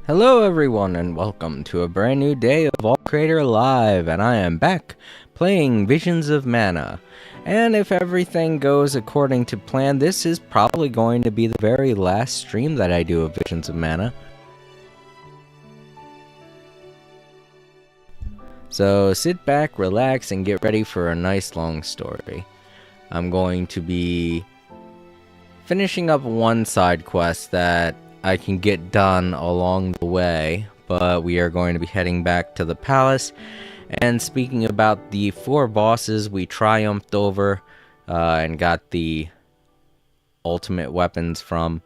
Hello everyone and welcome to a brand new day of All Creator Live, and I am back playing Visions of Mana. And if everything goes according to plan, this is probably going to be the very last stream that I do of Visions of Mana. So sit back, relax, and get ready for a nice long story. I'm going to be finishing up one side quest that I can get done along the way, but we are going to be heading back to the palace. And speaking about the 4 bosses we triumphed over and got the ultimate weapons from,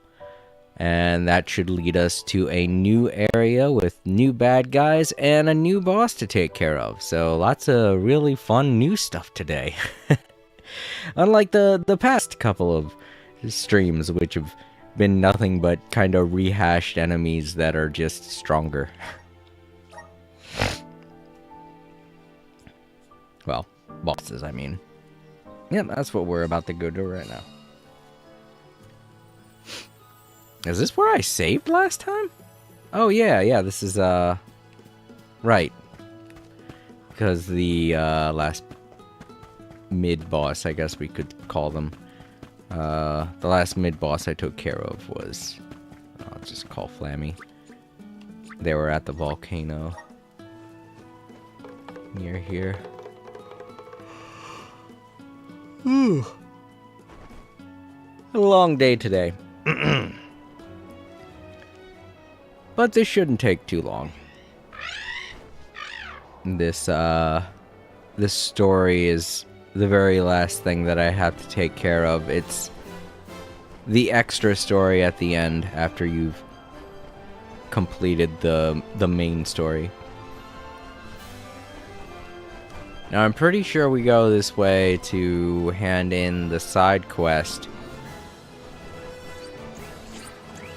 and that should lead us to a new area with new bad guys and a new boss to take care of. So lots of really fun new stuff today. Unlike the past couple of streams, which have been nothing but kind of rehashed enemies that are just stronger. Well, bosses, I mean. Yeah, that's what we're about to go do right now. Is this where I saved last time? Oh, yeah, this is, right. Because the, last mid-boss, I guess we could call them. The last mid-boss I took care of was, I'll just call Flammy. They were at the volcano near here. Whew. A long day today. But this shouldn't take too long. This story is the very last thing that I have to take care of. It's the extra story at the end after you've completed the main story. Now I'm pretty sure we go this way to hand in the side quest.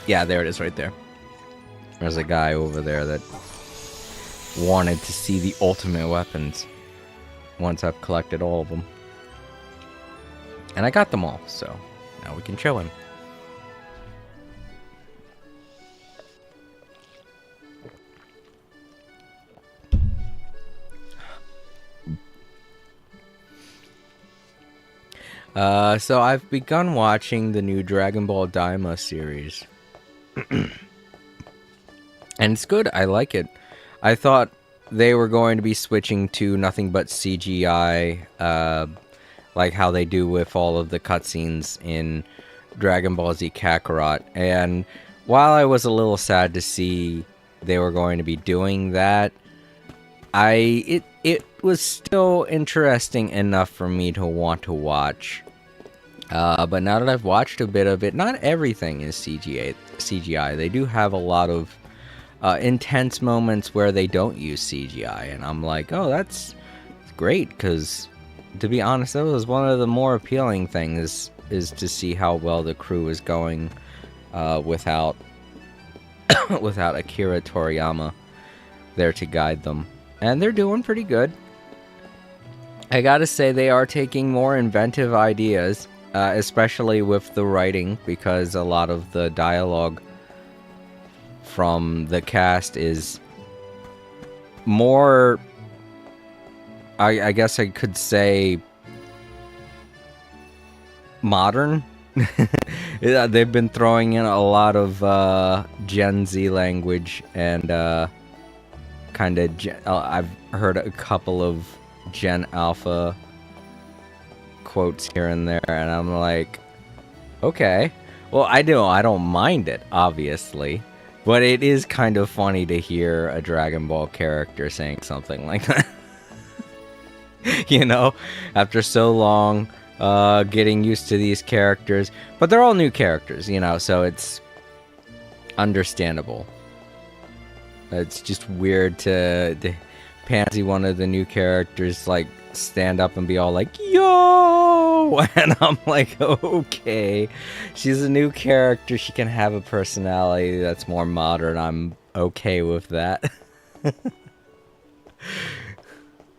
Yeah, there it is right there. There's a guy over there that wanted to see the ultimate weapons once I've collected all of them. And I got them all, so now we can show him. So I've begun watching the new Dragon Ball Daima series. And it's good, I like it. I thought they were going to be switching to nothing but CGI, like how they do with all of the cutscenes in Dragon Ball Z Kakarot. And while I was a little sad to see they were going to be doing that, it was still interesting enough for me to want to watch. But now that I've watched a bit of it, not everything is CGI. They do have a lot of intense moments where they don't use CGI, and I'm like, oh, that's great, because to be honest, that was one of the more appealing things is to see how well the crew is going without Akira Toriyama there to guide them, and they're doing pretty good. I gotta say, they are taking more inventive ideas, especially with the writing, because a lot of the dialogue from the cast is more, I guess I could say, modern. They've been throwing in a lot of Gen Z language, and kind of I've heard a couple of Gen Alpha quotes here and there, and I'm like, okay, well, I don't mind it, obviously. But it is kind of funny to hear a Dragon Ball character saying something like that. You know, after so long getting used to these characters. But they're all new characters, you know, so it's understandable. It's just weird to Pansy, one of the new characters, like, stand up and be all like, yo! And I'm like, okay, she's a new character, she can have a personality that's more modern, I'm okay with that.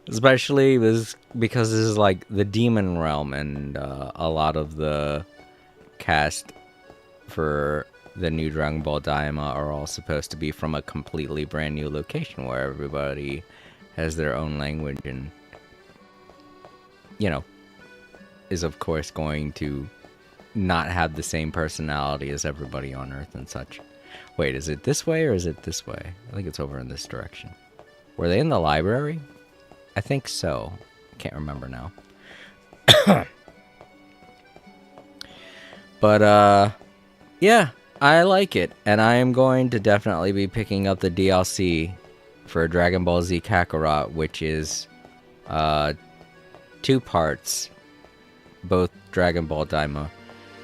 Especially because this is like the demon realm, and a lot of the cast for the new Dragon Ball Daima are all supposed to be from a completely brand new location where everybody has their own language and, you know, is of course going to not have the same personality as everybody on Earth and such. Wait, is it this way or is it this way? I think it's over in this direction. Were they in the library? I think so. Can't remember now. But, yeah, I like it. And I am going to definitely be picking up the DLC for Dragon Ball Z Kakarot, which is 2 parts, both Dragon Ball Daima.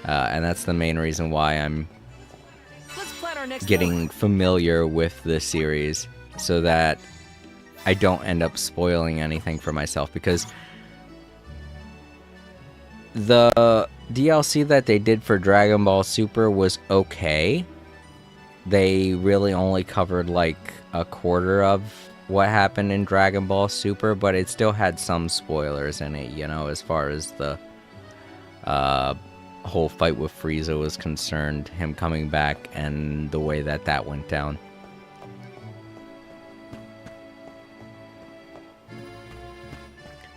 And that's the main reason why I'm getting familiar with the series, so that I don't end up spoiling anything for myself, because the DLC that they did for Dragon Ball Super was okay. They really only covered like a quarter of what happened in Dragon Ball Super, but it still had some spoilers in it, you know, as far as the whole fight with Frieza was concerned, him coming back and the way that that went down.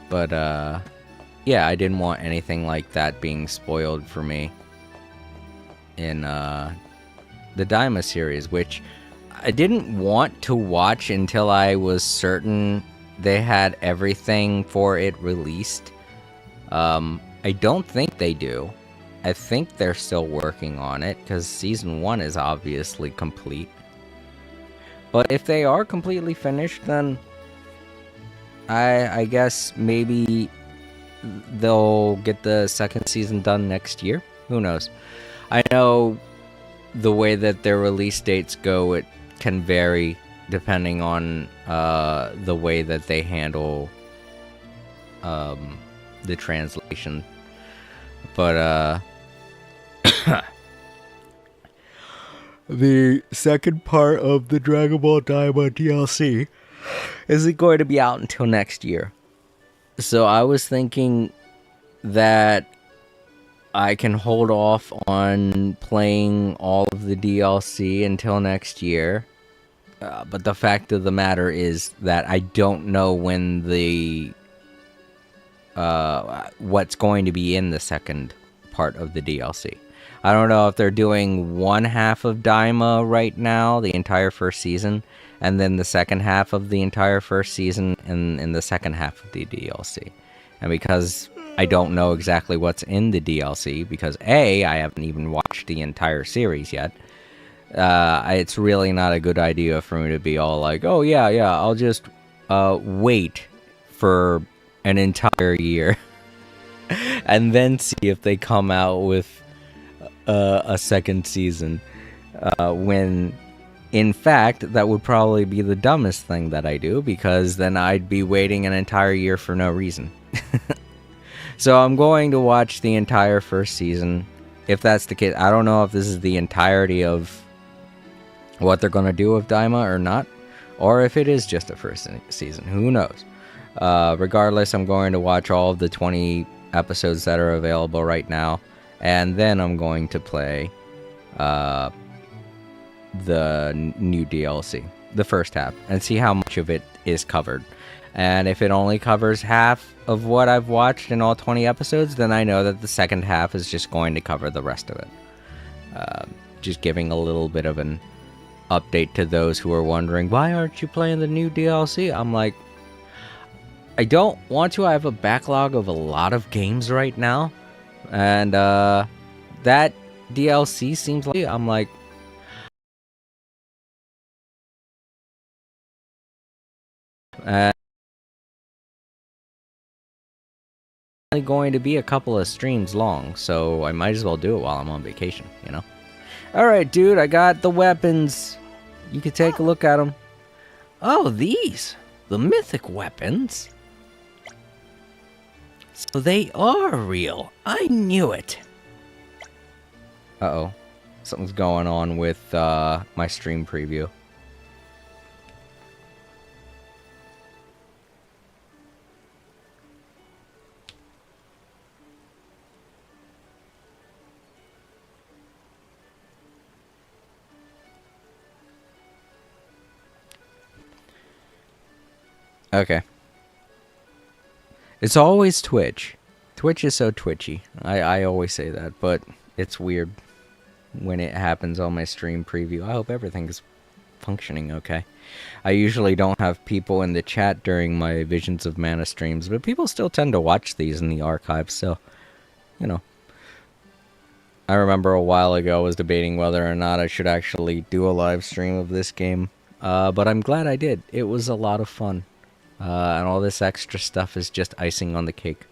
But yeah, I didn't want anything like that being spoiled for me in the Daima series, which I didn't want to watch until I was certain they had everything for it released. I don't think they do. I think they're still working on it, because Season 1 is obviously complete. But if they are completely finished, then I guess maybe they'll get the second season done next year. Who knows? I know the way that their release dates go, it can vary depending on the way that they handle the translation. But the second part of the Dragon Ball Daima DLC isn't going to be out until next year. So I was thinking that I can hold off on playing all of the DLC until next year. But the fact of the matter is that I don't know when the what's going to be in the second part of the DLC. I don't know if they're doing one half of Daima right now, the entire first season, and then the second half of the entire first season in the second half of the DLC. And because I don't know exactly what's in the DLC, because A, I haven't even watched the entire series yet, it's really not a good idea for me to be all like, oh yeah, I'll just wait for an entire year and then see if they come out with a second season, when in fact that would probably be the dumbest thing that I do, because then I'd be waiting an entire year for no reason. So I'm going to watch the entire first season. If that's the case, I don't know if this is the entirety of what they're going to do with Daima or not, or if it is just the first season. Who knows? Regardless, I'm going to watch all of the 20 episodes that are available right now, and then I'm going to play the new DLC, the first half, and see how much of it is covered. And if it only covers half of what I've watched in all 20 episodes, then I know that the second half is just going to cover the rest of it. Just giving a little bit of an update to those who are wondering, why aren't you playing the new DLC? I'm like, I don't want to. I have a backlog of a lot of games right now, and that DLC seems like, I'm like, only going to be a couple of streams long, so I might as well do it while I'm on vacation, you know? Alright, dude, I got the weapons. You can take a look at them. Oh, these! The mythic weapons? So they are real. I knew it. Uh-oh. Something's going on with my stream preview. Okay. It's always Twitch. Twitch is so twitchy. I always say that, but it's weird when it happens on my stream preview. I hope everything is functioning okay. I usually don't have people in the chat during my Visions of Mana streams, but people still tend to watch these in the archives, so, you know. I remember a while ago I was debating whether or not I should actually do a live stream of this game, but I'm glad I did. It was a lot of fun, and all this extra stuff is just icing on the cake.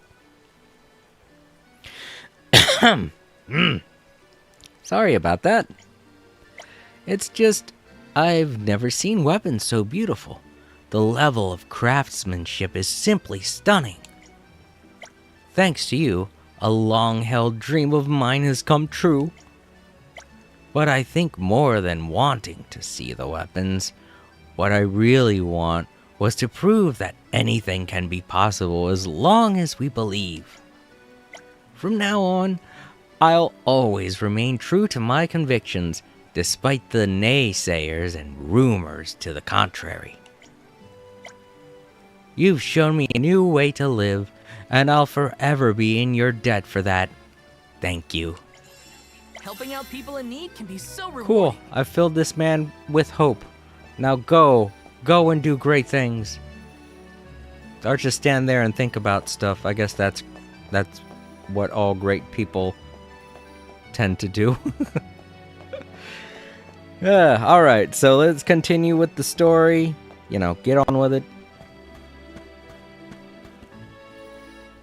Sorry about that. It's just, I've never seen weapons so beautiful. The level of craftsmanship is simply stunning. Thanks to you, a long-held dream of mine has come true. But I think more than wanting to see the weapons, what I really want was to prove that anything can be possible as long as we believe. From now on, I'll always remain true to my convictions, despite the naysayers and rumors to the contrary. You've shown me a new way to live, and I'll forever be in your debt for that. Thank you. Helping out people in need can be so rewarding. Cool. I've filled this man with hope. Now go. Go and do great things. Or just stand there and think about stuff. I guess that's what all great people tend to do. Yeah, alright, so let's continue with the story. You know, get on with it.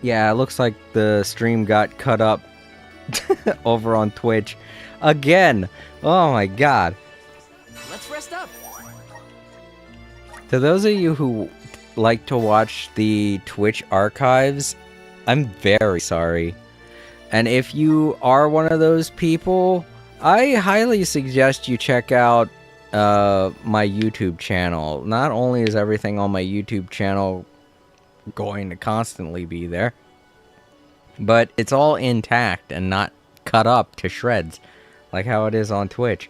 Yeah, it looks like the stream got cut up over on Twitch. Again! Oh my god. Let's rest up. To those of you who like to watch the Twitch archives, I'm very sorry. And if you are one of those people, I highly suggest you check out my YouTube channel. Not only is everything on my YouTube channel going to constantly be there, but it's all intact and not cut up to shreds like how it is on Twitch.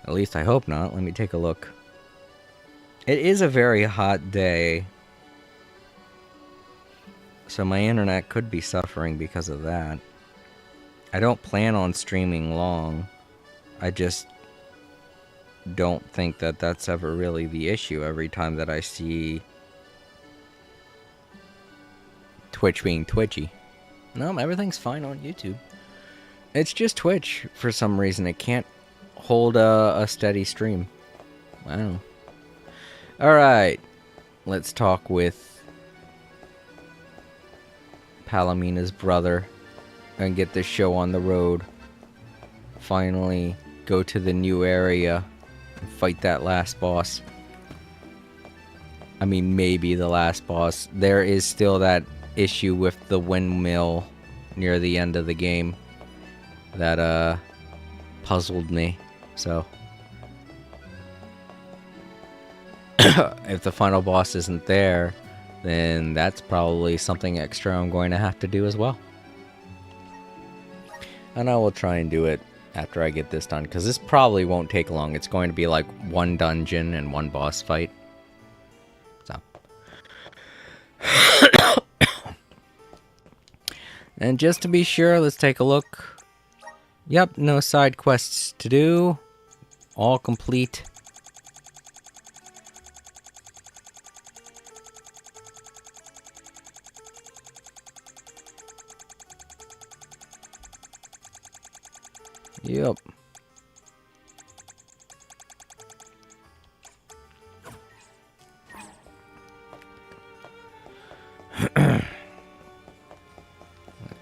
At least I hope not. Let me take a look. It is a very hot day, so my internet could be suffering because of that. I don't plan on streaming long. I just don't think that that's ever really the issue every time that I see Twitch being twitchy. No, everything's fine on YouTube. It's just Twitch, for some reason. It can't hold a steady stream. I don't know. Alright. Let's talk with Palomina's brother and get this show on the road. Finally go to the new area and fight that last boss. I mean, maybe the last boss. There is still that issue with the windmill near the end of the game that puzzled me. So if the final boss isn't there, then that's probably something extra I'm going to have to do as well. And I will try and do it after I get this done, because this probably won't take long. It's going to be like one dungeon and one boss fight. So. And just to be sure, let's take a look. Yep, no side quests to do. All complete. Yep.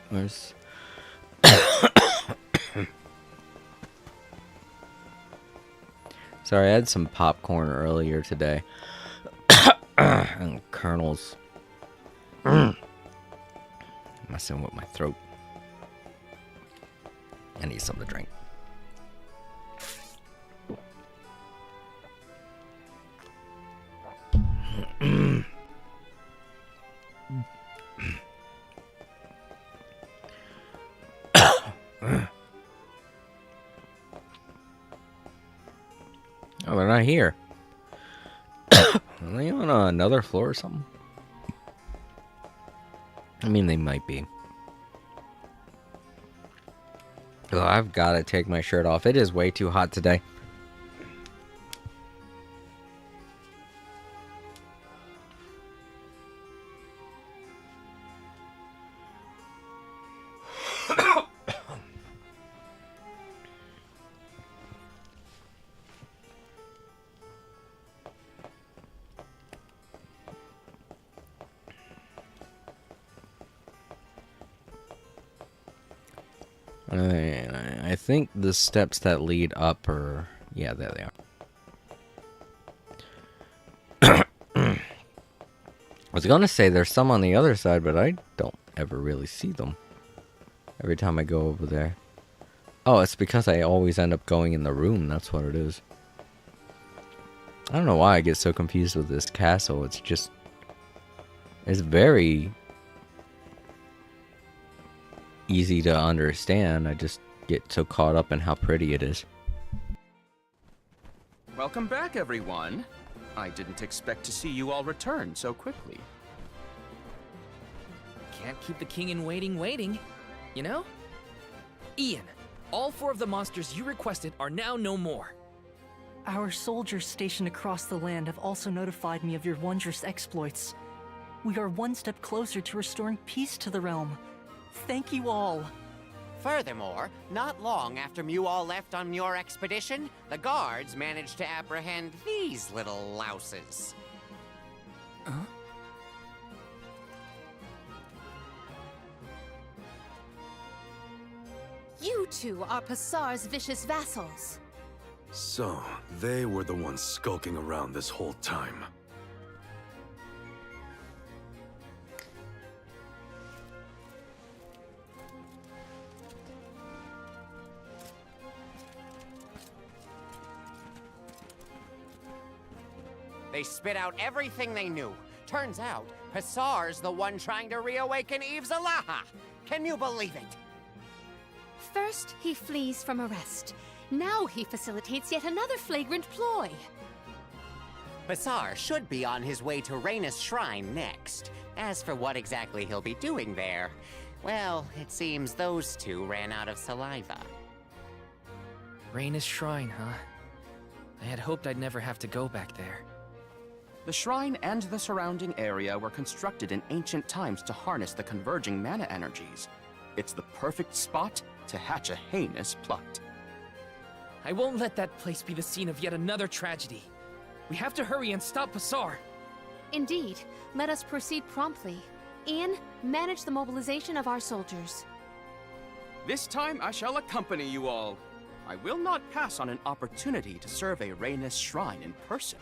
Where's... Sorry, I had some popcorn earlier today. And kernels. Messing with my throat. I need something to drink. Oh, they're not here. on another floor or something? I mean, they might be. Oh, I've got to take my shirt off. It is way too hot today. I think the steps that lead up are... Yeah, there they are. I was gonna say there's some on the other side, but I don't ever really see them. Every time I go over there. Oh, it's because I always end up going in the room. That's what it is. I don't know why I get so confused with this castle. It's just... It's very... easy to understand. I just get so caught up in how pretty it is. Welcome back, everyone. I didn't expect to see you all return so quickly. Can't keep the king in waiting, you know? Ian, all 4 of the monsters you requested are now no more. Our soldiers stationed across the land have also notified me of your wondrous exploits. We are one step closer to restoring peace to the realm. Thank you all. Furthermore, not long after you all left on your expedition, the guards managed to apprehend these little louses. Huh? You two are Passar's vicious vassals. So, they were the ones skulking around this whole time. They spit out everything they knew. Turns out, Passar's the one trying to reawaken Eve Zalaha. Can you believe it? First, he flees from arrest. Now he facilitates yet another flagrant ploy. Passar should be on his way to Rhaenys Shrine next. As for what exactly he'll be doing there, well, it seems those two ran out of saliva. Rhaenys Shrine, huh? I had hoped I'd never have to go back there. The shrine and the surrounding area were constructed in ancient times to harness the converging mana energies. It's the perfect spot to hatch a heinous plot. I won't let that place be the scene of yet another tragedy. We have to hurry and stop Passar. Indeed, let us proceed promptly. Ian, manage the mobilization of our soldiers. This time I shall accompany you all. I will not pass on an opportunity to serve a Rhaenys Shrine in person.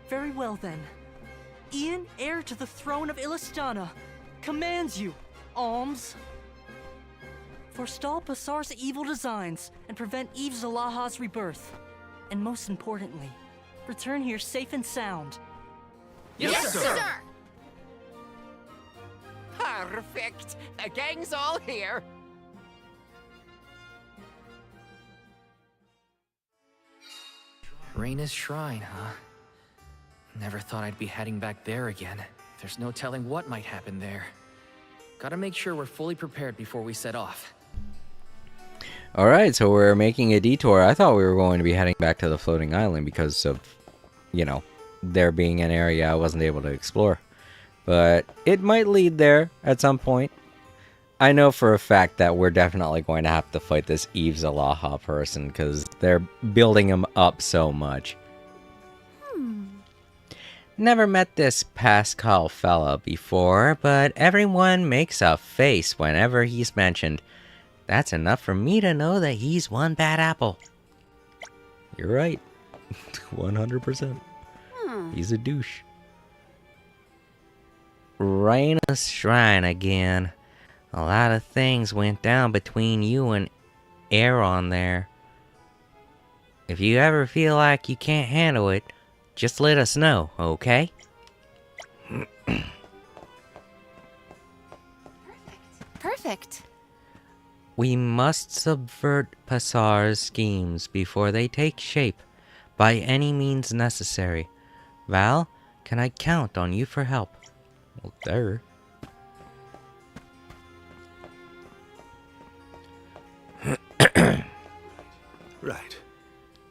Very well then. Ian, heir to the throne of Illistana, commands you, Alms. Forestall Passar's evil designs and prevent Eve Zalaha's rebirth. And most importantly, return here safe and sound. Yes, sir! Perfect! The gang's all here! Rhaenys Shrine, huh? Never thought I'd be heading back there again. There's no telling what might happen there. Gotta make sure we're fully prepared before we set off. Alright, so we're making a detour. I thought we were going to be heading back to the floating island because of, you know, there being an area I wasn't able to explore. But it might lead there at some point. I know for a fact that we're definitely going to have to fight this Eve Zalaha person because they're building him up so much. Never met this Pascal fella before, but everyone makes a face whenever he's mentioned. That's enough for me to know that he's one bad apple. You're right. 100%. He's a douche. Rhaenys Shrine again. A lot of things went down between you and Aaron there. If you ever feel like you can't handle it, just let us know, okay? Perfect. We must subvert Passar's schemes before they take shape, by any means necessary. Val, Can I count on you for help? Well, there. Right.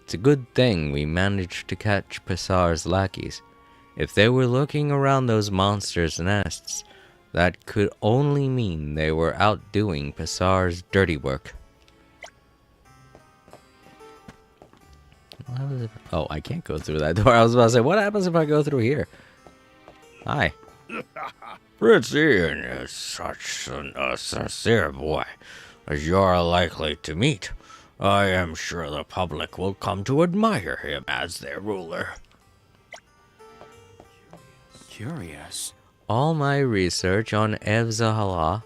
It's a good thing we managed to catch Passar's lackeys. If they were looking around those monsters' nests, that could only mean they were out doing Passar's dirty work. Oh, I can't go through that door. I was about to say, what happens if I go through here? Hi. Prince Ian is such a sincere boy as you're likely to meet. I am sure the public will come to admire him as their ruler. Curious. All my research on Evzahala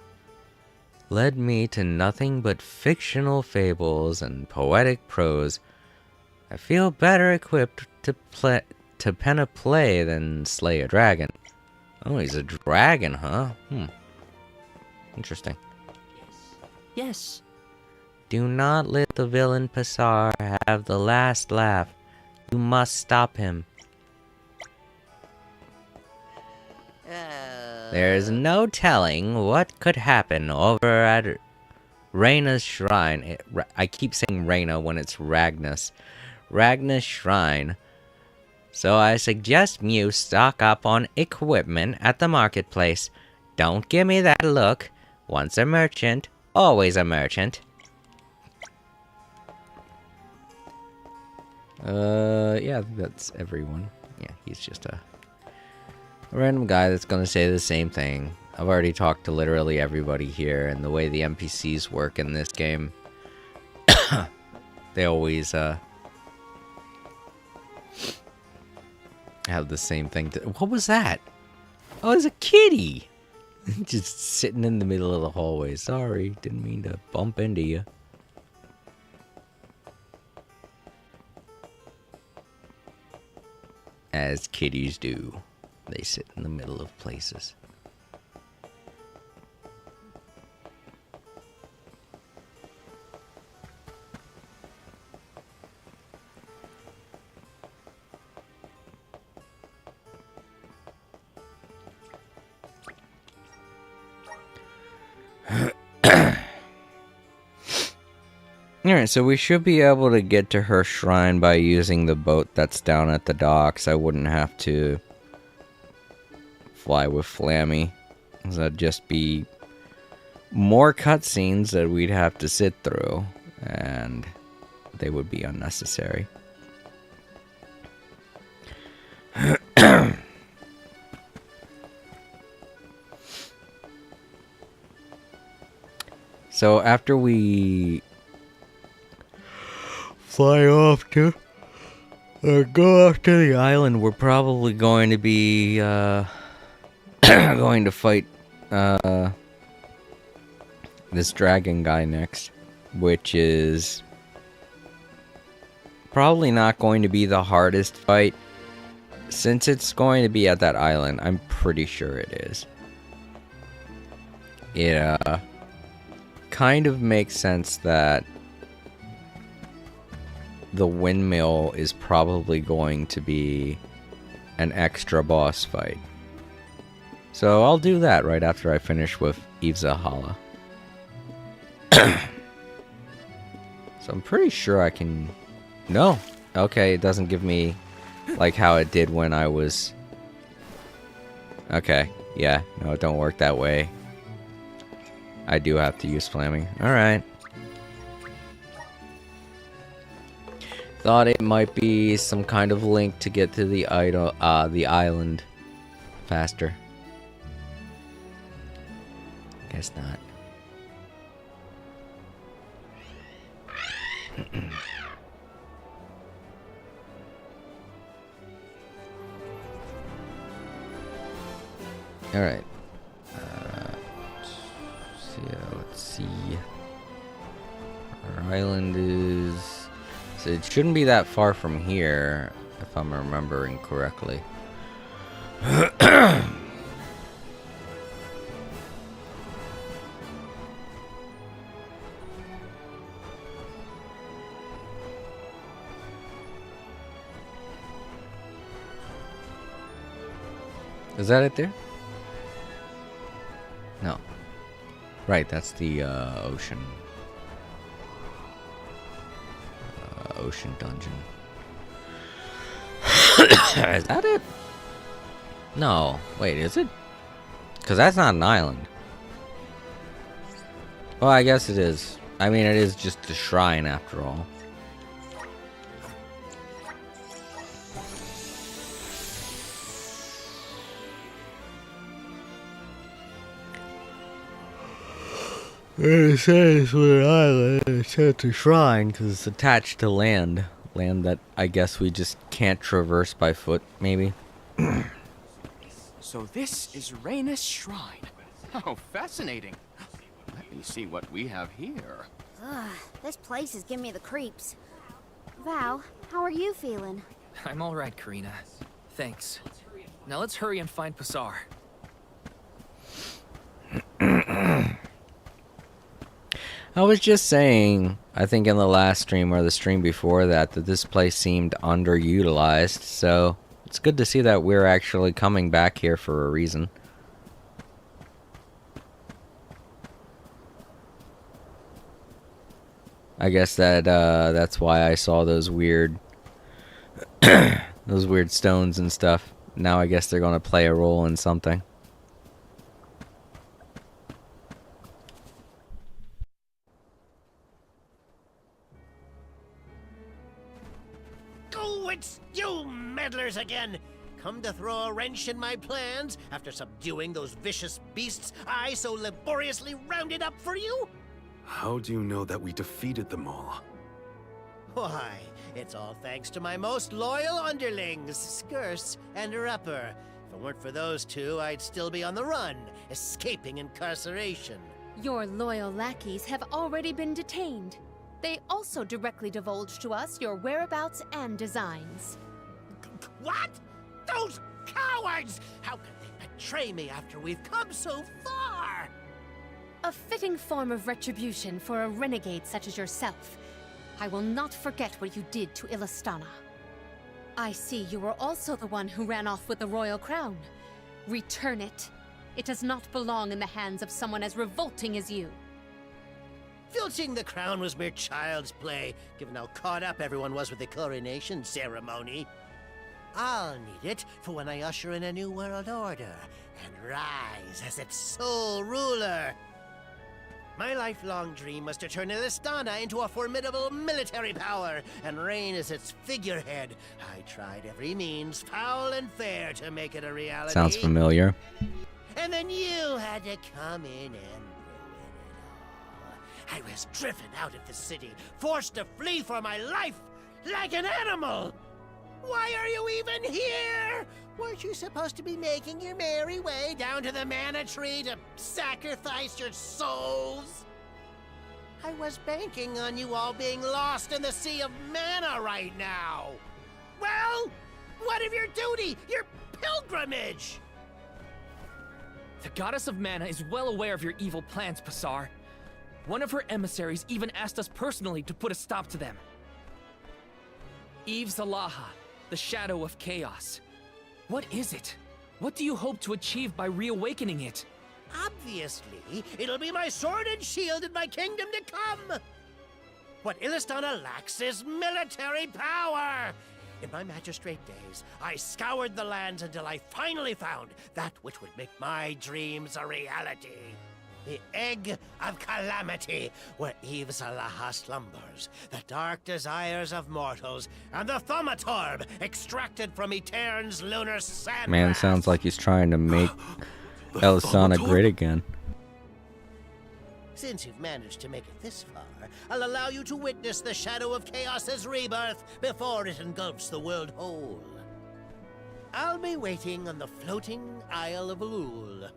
led me to nothing but fictional fables and poetic prose. I feel better equipped to pen a play than slay a dragon. Oh, he's a dragon, huh? Interesting. Yes. Do not let the villain Passar have the last laugh. You must stop him. There's no telling what could happen over at Reyna's shrine. I keep saying Reyna when it's Ragnus. Ragnus shrine. So I suggest you stock up on equipment at the marketplace. Don't give me that look. Once a merchant, always a merchant. Yeah, that's everyone. Yeah, he's just a random guy that's gonna say the same thing. I've already talked to literally everybody here, and the way the NPCs work in this game, they always, have the same thing to— What was that? Oh, it's a kitty! Just sitting in the middle of the hallway. Sorry, didn't mean to bump into you. As kitties do. They sit in the middle of places. Alright, so we should be able to get to her shrine by using the boat that's down at the docks. I wouldn't have to fly with Flammy. That'd just be more cutscenes that we'd have to sit through, and they would be unnecessary. So after we fly off to, or go off to the island, we're probably going to be going to fight this dragon guy next, which is probably not going to be the hardest fight, since it's going to be at that island. I'm pretty sure it is. It kind of makes sense that the windmill is probably going to be an extra boss fight. So I'll do that right after I finish with Evzahala. So I'm pretty sure I can... No. Okay, it doesn't give me like how it did when I was... Okay, yeah, no, it don't work that way. I do have to use flaming. Alright. Thought it might be some kind of link to get to the island faster. Guess not. All right. Let's see. Our island is... So it shouldn't be that far from here, if I'm remembering correctly. Is that it there? No. Right, that's the ocean. Ocean dungeon. Is that it? No. Wait, is it? Because that's not an island. Well, I guess it is. I mean, it is just a shrine after all. It says with an island, it says a shrine because it's attached to land. Land that I guess we just can't traverse by foot, maybe. So this is Rainus Shrine. How fascinating. Let me see what we have here. Ugh, this place is giving me the creeps. Val, how are you feeling? I'm all right, Karina. Thanks. Now let's hurry and find Pasar. I was just saying, I think in the last stream or the stream before that, that this place seemed underutilized, so it's good to see that we're actually coming back here for a reason. I guess that that's why I saw those weird those weird stones and stuff. Now I guess they're gonna play a role in something. Oh, it's you meddlers again! Come to throw a wrench in my plans after subduing those vicious beasts I so laboriously rounded up for you? How do you know that we defeated them all? Why, it's all thanks to my most loyal underlings, Skirse and Rupper. If it weren't for those two, I'd still be on the run, escaping incarceration. Your loyal lackeys have already been detained. They also directly divulged to us your whereabouts and designs. What? Those cowards! How could they betray me after we've come so far? A fitting form of retribution for a renegade such as yourself. I will not forget what you did to Illistana. I see you were also the one who ran off with the royal crown. Return it. It does not belong in the hands of someone as revolting as you. Filching the crown was mere child's play, given how caught up everyone was with the coronation ceremony. I'll need it for when I usher in a new world order and rise as its sole ruler. My lifelong dream was to turn Illistana into a formidable military power and reign as its figurehead. I tried every means, foul and fair, to make it a reality. Sounds familiar. And then you had to come in and ruin it all. I was driven out of the city, forced to flee for my life, like an animal. Why are you even here? Weren't you supposed to be making your merry way down to the mana tree to sacrifice your souls? I was banking on you all being lost in the sea of mana right now. Well, what of your duty, your pilgrimage? The goddess of mana is well aware of your evil plans, Pasar. One of her emissaries even asked us personally to put a stop to them. Eve Zalaha, the shadow of chaos. What is it? What do you hope to achieve by reawakening it? Obviously, it'll be my sword and shield in my kingdom to come. What Illistana lacks is military power. In my magistrate days, I scoured the lands until I finally found that which would make my dreams a reality. The Egg of Calamity, where Eve Zalaha slumbers, the dark desires of mortals, and the Thaumatorb, extracted from Etern's lunar sand. Man, sounds like he's trying to make Illistana great again. Since you've managed to make it this far, I'll allow you to witness the Shadow of Chaos's rebirth before it engulfs the world whole. I'll be waiting on the floating Isle of Ulul.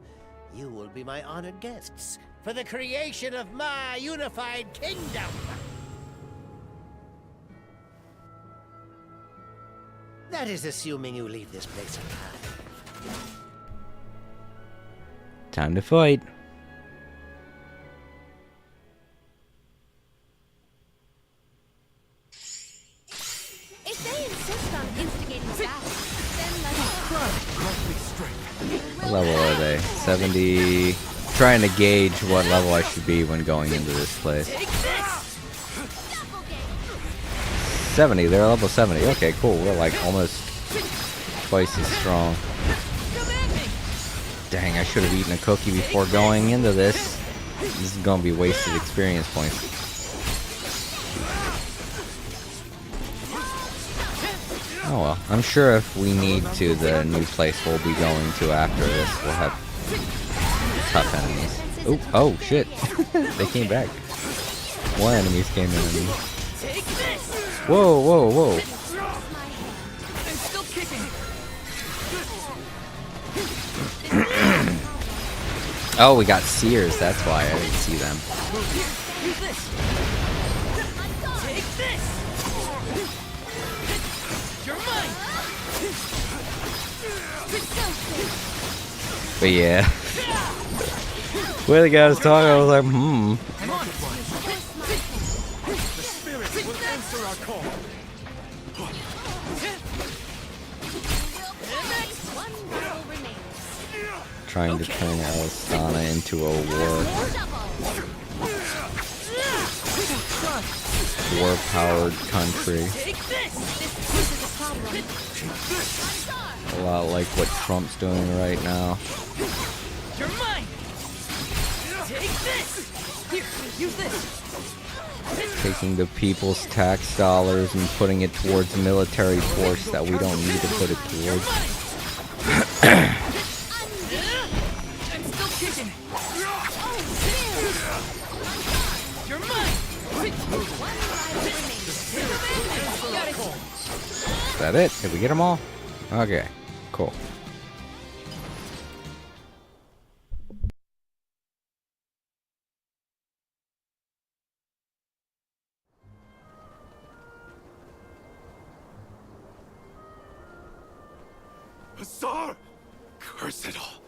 You will be my honored guests for the creation of my unified kingdom. That is assuming you leave this place alive. Time to fight. If they insist on instigating a battle, then let's... Grant me strength. What level are they? 70. Trying to gauge what level I should be when going into this place. 70. They're level 70. Okay, cool. We're like almost twice as strong. Dang, I should have eaten a cookie before going into this. This is gonna be wasted experience points. Oh well, I'm sure if we need to, the new place we'll be going to after this will have tough enemies. Oh shit. They came back. More enemies came in on me. Whoa, whoa, whoa. Oh, we got seers, that's why I didn't see them. But yeah. When the guy was talking, I was like, The spirit will answer our call. Trying to turn Elistana into a war-powered country. A lot like what Trump's doing right now. You're mine. Take this. Here, use this. Taking the people's tax dollars and putting it towards military force that we don't need to put it towards. I'm still kicking. You're mine. Is that it? Did we get them all? Okay, cool. Bazaar! Curse it all.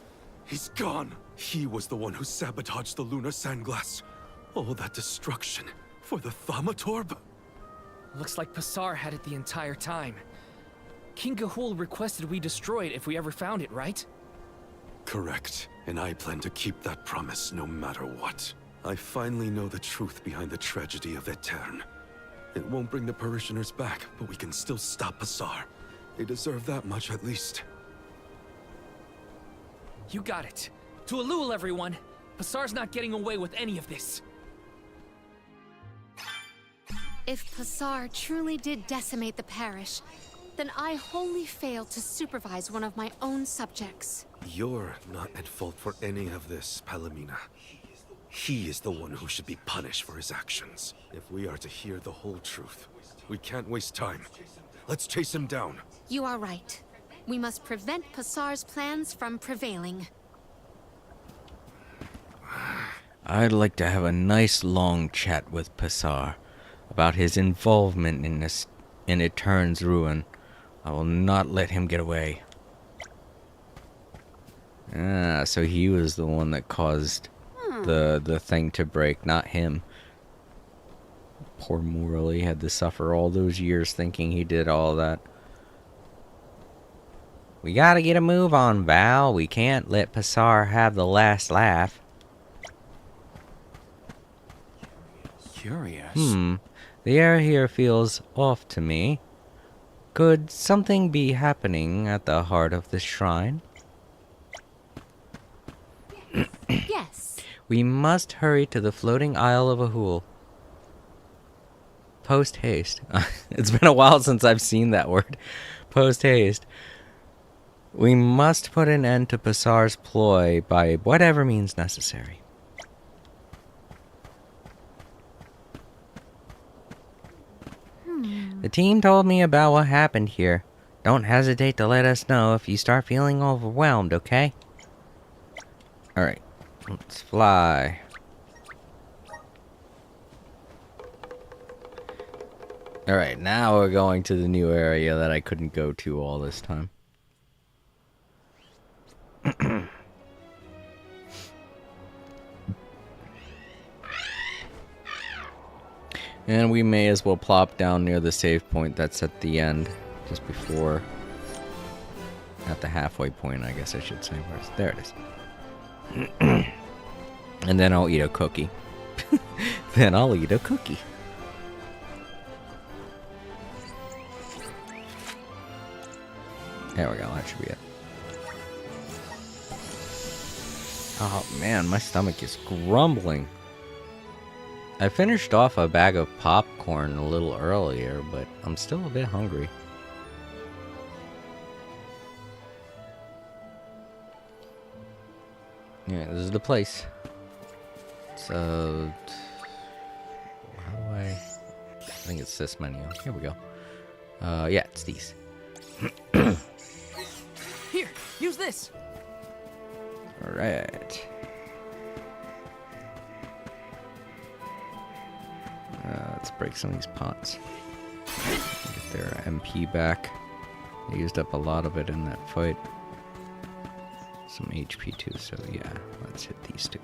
He's gone. He was the one who sabotaged the lunar sandglass. All that destruction for the Thaumatorb? Looks like Passar had it the entire time. King Gahul requested we destroy it if we ever found it, right? Correct. And I plan to keep that promise no matter what. I finally know the truth behind the tragedy of Etern. It won't bring the parishioners back, but we can still stop Bazaar. They deserve that much at least. You got it. To Elul, everyone. Passar's not getting away with any of this. If Passar truly did decimate the parish, then I wholly failed to supervise one of my own subjects. You're not at fault for any of this, Palomina. He is the one who should be punished for his actions. If we are to hear the whole truth, we can't waste time. Let's chase him down. You are right. We must prevent Passar's plans from prevailing. I'd like to have a nice long chat with Passar about his involvement in Etern's ruin. I will not let him get away. Ah, so he was the one that caused the thing to break, not him. Poor Morley had to suffer all those years thinking he did all that. We gotta get a move on, Val. We can't let Passar have the last laugh. Curious. The air here feels off to me. Could something be happening at the heart of this shrine? Yes. We must hurry to the floating Isle of Ahul. Post haste. It's been a while since I've seen that word. Post haste. We must put an end to Passar's ploy by whatever means necessary. The team told me about what happened here. Don't hesitate to let us know if you start feeling overwhelmed, okay? Alright, let's fly. Alright, now we're going to the new area that I couldn't go to all this time. And we may as well plop down near the save point that's at the end, just before At the halfway point, I guess I should say. There it is. And then I'll eat a cookie. Then I'll eat a cookie. There we go, that should be it. Oh man, my stomach is grumbling. I finished off a bag of popcorn a little earlier, but I'm still a bit hungry. Yeah, this is the place. So, how do I think it's this menu. Here we go. Yeah, it's these. Here, use this. All right. Let's break some of these pots. Get their MP back. They used up a lot of it in that fight. Some HP too, so yeah, let's hit these two.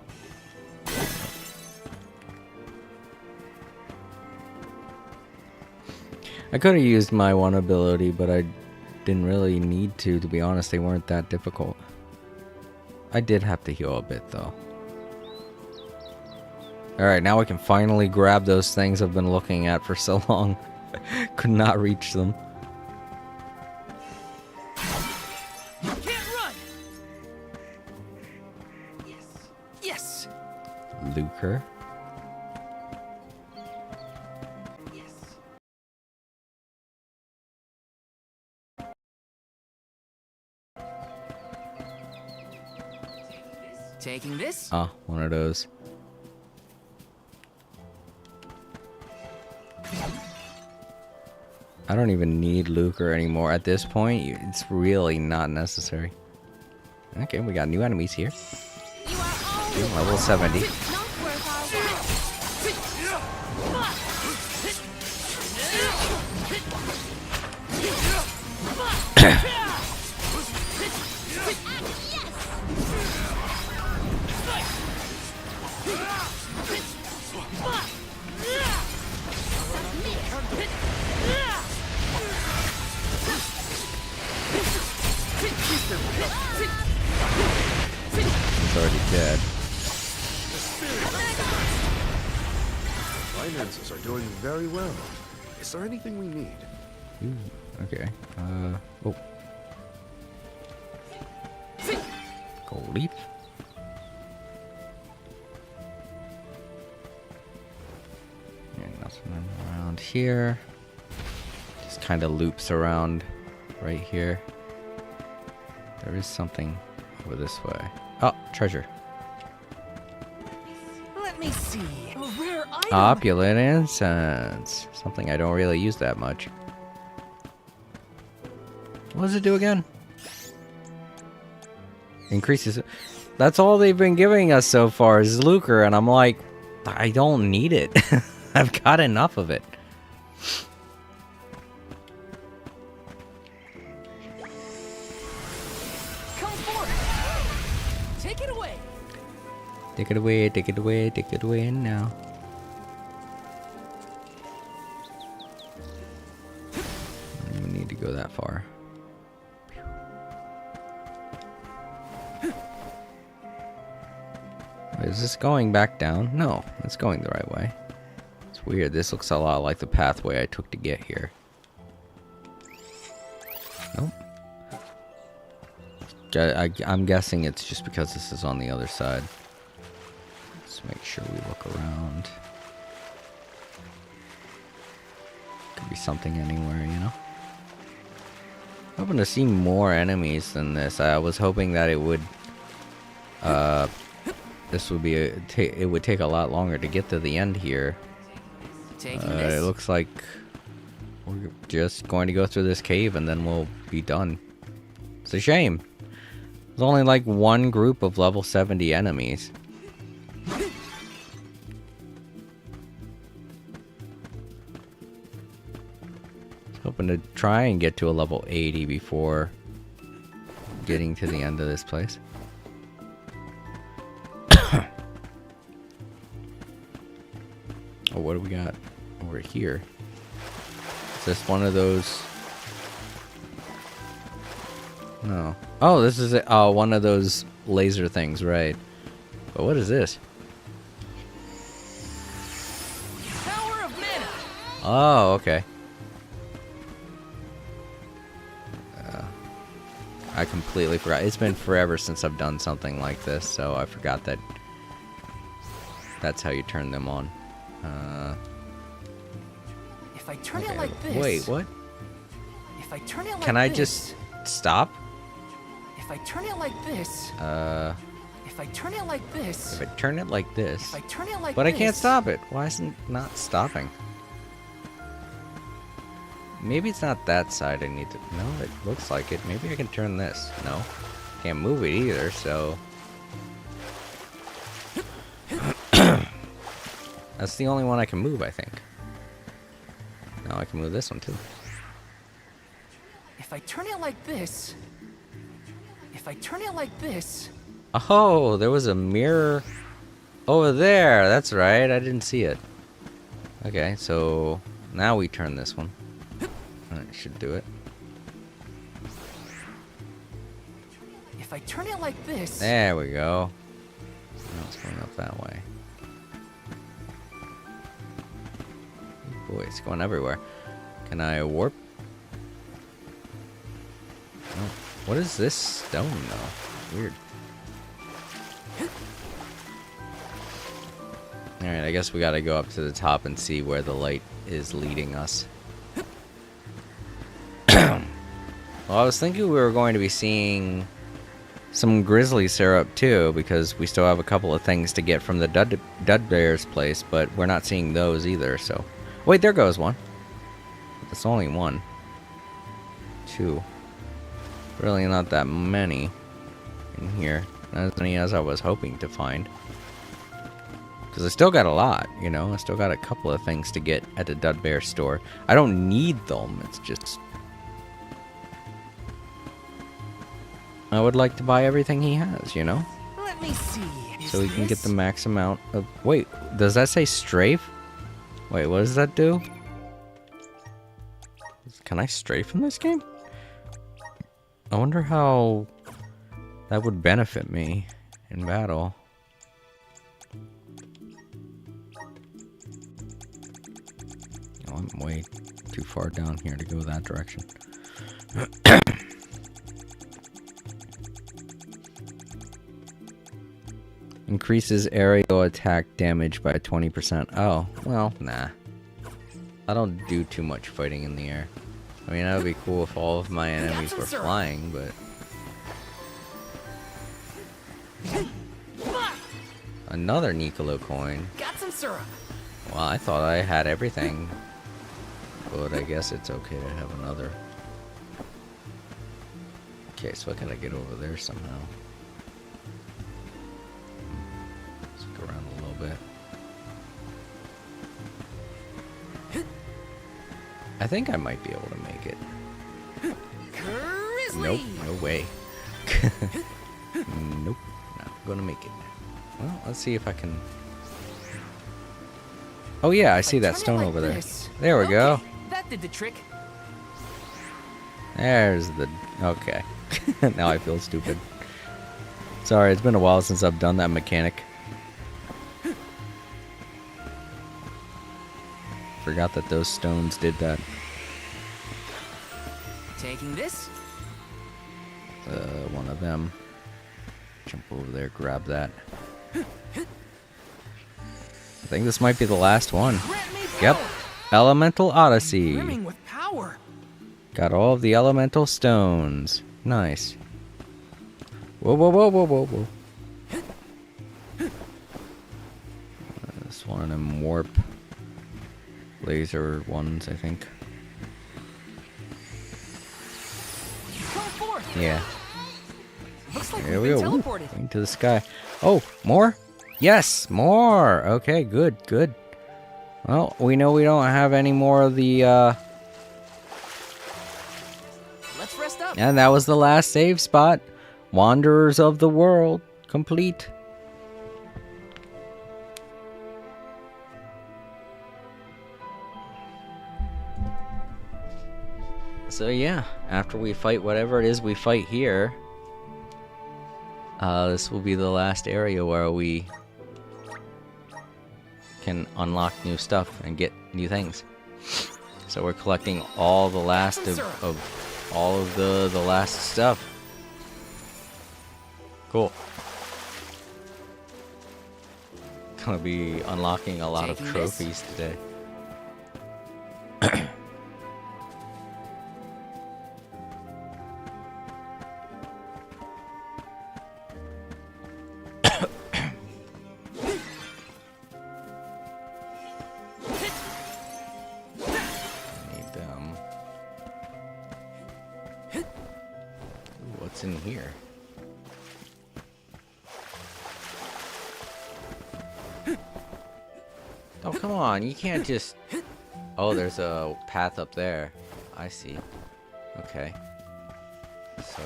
I could have used my one ability, but I didn't really need to be honest. They weren't that difficult. I did have to heal a bit though. Alright, now we can finally grab those things I've been looking at for so long. Could not reach them. You can't run. Yes. Lucre. Taking this. Oh, one of those. I don't even need Lucre anymore at this point. It's really not necessary. Okay, we got new enemies here. Level 70. He's already dead. Finances are doing very well. Is there anything we need? Ooh, okay. Oh. Gold leaf. And nothing around here. Just kind of loops around right here. There is something over this way. Oh, treasure. Let me see. A rare item. Opulent incense. Something I don't really use that much. What does it do again? Increases. That's all they've been giving us so far is Lucre, and I'm like, I don't need it. I've got enough of it. Come forth. Take it away. Take it away, take it away, take it away now. I don't even need to go that far. Wait, is this going back down? No, it's going the right way. It's weird. This looks a lot like the pathway I took to get here. Nope. I'm guessing it's just because this is on the other side. Let's make sure we look around. Could be something anywhere, you know? Hoping to see more enemies than this. I was hoping that it would this would be it would take a lot longer to get to the end here. It looks like we're just going to go through this cave and then we'll be done. It's a shame. There's only like one group of level 70 enemies. Hoping to try and get to a level 80 before getting to the end of this place. Oh, what do we got over here? Is this one of those Oh. Oh, this is one of those laser things, right. But what is this? Power of mana! Oh, okay. I completely forgot. It's been forever since I've done something like this, so I forgot that that's how you turn them on. If I turn Okay. it like this... Wait, what? If I turn it like Can I this... just stop? If I turn it like this... If I turn it like this... If I turn it like this... If I turn it like But this... I can't stop it. Why isn't it not stopping? Maybe it's not that side I need to... No, it looks like it. Maybe I can turn this. No. Can't move it either, so... That's the only one I can move, I think. Now I can move this one, too. If I turn it like this... If I turn it like this... Oh, there was a mirror over there. That's right. I didn't see it. Okay, so now we turn this one. That should do it. If I turn it like this... There we go. Now it's going up that way. Oh boy, it's going everywhere. Can I warp? Oh, what is this stone, though? Weird. Alright, I guess we gotta go up to the top and see where the light is leading us. Well, I was thinking we were going to be seeing some grizzly syrup too, because we still have a couple of things to get from the Dud Bear's place, but we're not seeing those either, so... Wait, there goes one. It's only one. Two. Really not that many in here. Not as many as I was hoping to find. Because I still got a lot, you know? I still got a couple of things to get at the Dud Bear store. I don't need them, it's just... I would like to buy everything he has, you know? Let me see. So we can get the max amount of... Wait, does that say strafe? Wait, what does that do? Can I strafe in this game? I wonder how that would benefit me in battle. Oh, I'm way too far down here to go that direction. Increases aerial attack damage by 20%. Oh, well, nah. I don't do too much fighting in the air. I mean, that would be cool if all of my enemies were flying, but... Another Nicolo coin. Got some syrup. Well, I thought I had everything. But I guess it's okay to have another. Okay, so I gotta get over there somehow. Let's go around a little bit. I think I might be able to make it. Grizzly. Nope, no way. Nope, not gonna make it. Well, let's see if I can... Oh yeah, I see that stone over there. There we go. That did the trick. There's the... Okay. Now I feel stupid. Sorry, it's been a while since I've done that mechanic. Forgot that those stones did that. Taking this. One of them. Jump over there, grab that. I think this might be the last one. Yep. Elemental Odyssey. Brimming with power. Got all of the elemental stones. Nice. Whoa, whoa, whoa, whoa, whoa, whoa. This one of them warp laser ones, I think. Come forth. Yeah. Looks like There we've we been go. Ooh, teleported. going to the sky. Oh, more? Yes, more. Okay, good, good. Well, we know we don't have any more of the, Let's rest up. And that was the last save spot. Wanderers of the World. Complete. So yeah, after we fight whatever it is we fight here, this will be the last area where we can unlock new stuff and get new things. So we're collecting all the last of all of the last stuff. Cool. Gonna be unlocking a lot of trophies today. What's in here? Oh, come on. You can't just... Oh, there's a path up there. I see. Okay. So...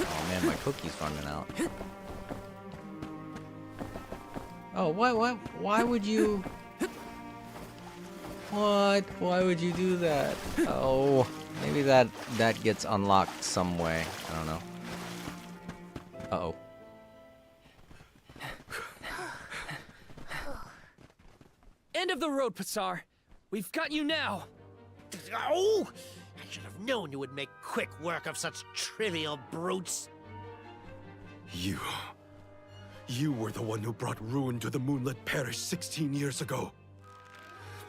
Oh, man, my cookie's running out. Oh, what? Why would you... What? Why would you do that? Oh, maybe that gets unlocked some way. I don't know. Uh-oh. End of the road, Pasar. We've got you now. Oh! I should have known you would make quick work of such trivial brutes. You were the one who brought ruin to the Moonlit Parish 16 years ago.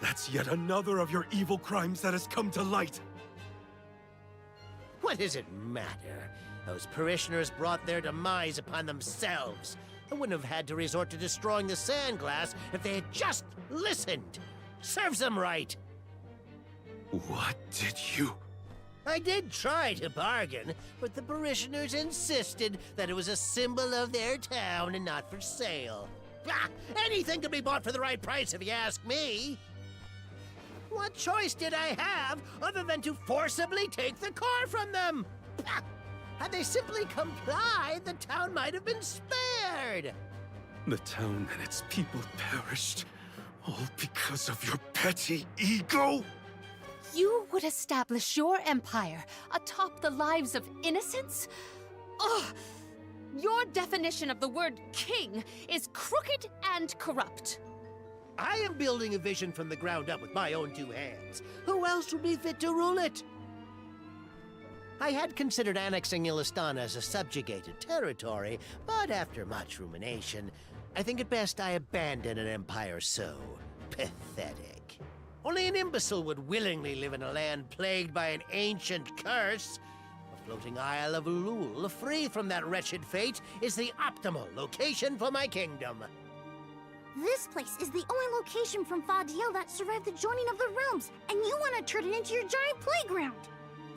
That's yet another of your evil crimes that has come to light. What does it matter? Those parishioners brought their demise upon themselves. I wouldn't have had to resort to destroying the sand glass if they had just listened. Serves them right. What did you... I did try to bargain, but the parishioners insisted that it was a symbol of their town and not for sale. Ah, anything can be bought for the right price if you ask me. What choice did I have other than to forcibly take the car from them? Ah, had they simply complied, the town might have been spared. The town and its people perished, all because of your petty ego? You would establish your empire atop the lives of innocents? Ugh! Your definition of the word king is crooked and corrupt. I am building a vision from the ground up with my own two hands. Who else would be fit to rule it? I had considered annexing Illistana as a subjugated territory, but after much rumination, I think it best I abandon an empire so pathetic. Only an imbecile would willingly live in a land plagued by an ancient curse. A floating Isle of Ulul, free from that wretched fate, is the optimal location for my kingdom. This place is the only location from Fadiel that survived the joining of the realms, and you want to turn it into your giant playground.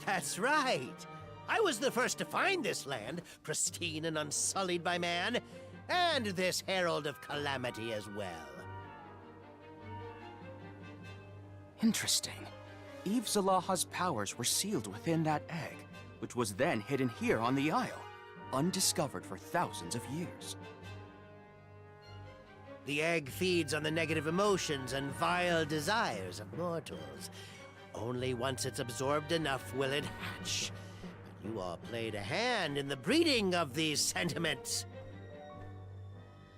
That's right. I was the first to find this land, pristine and unsullied by man, and this herald of calamity as well. Interesting. Eve Zalaha's powers were sealed within that egg, which was then hidden here on the Isle, undiscovered for thousands of years. The egg feeds on the negative emotions and vile desires of mortals. Only once it's absorbed enough will it hatch. But you all played a hand in the breeding of these sentiments.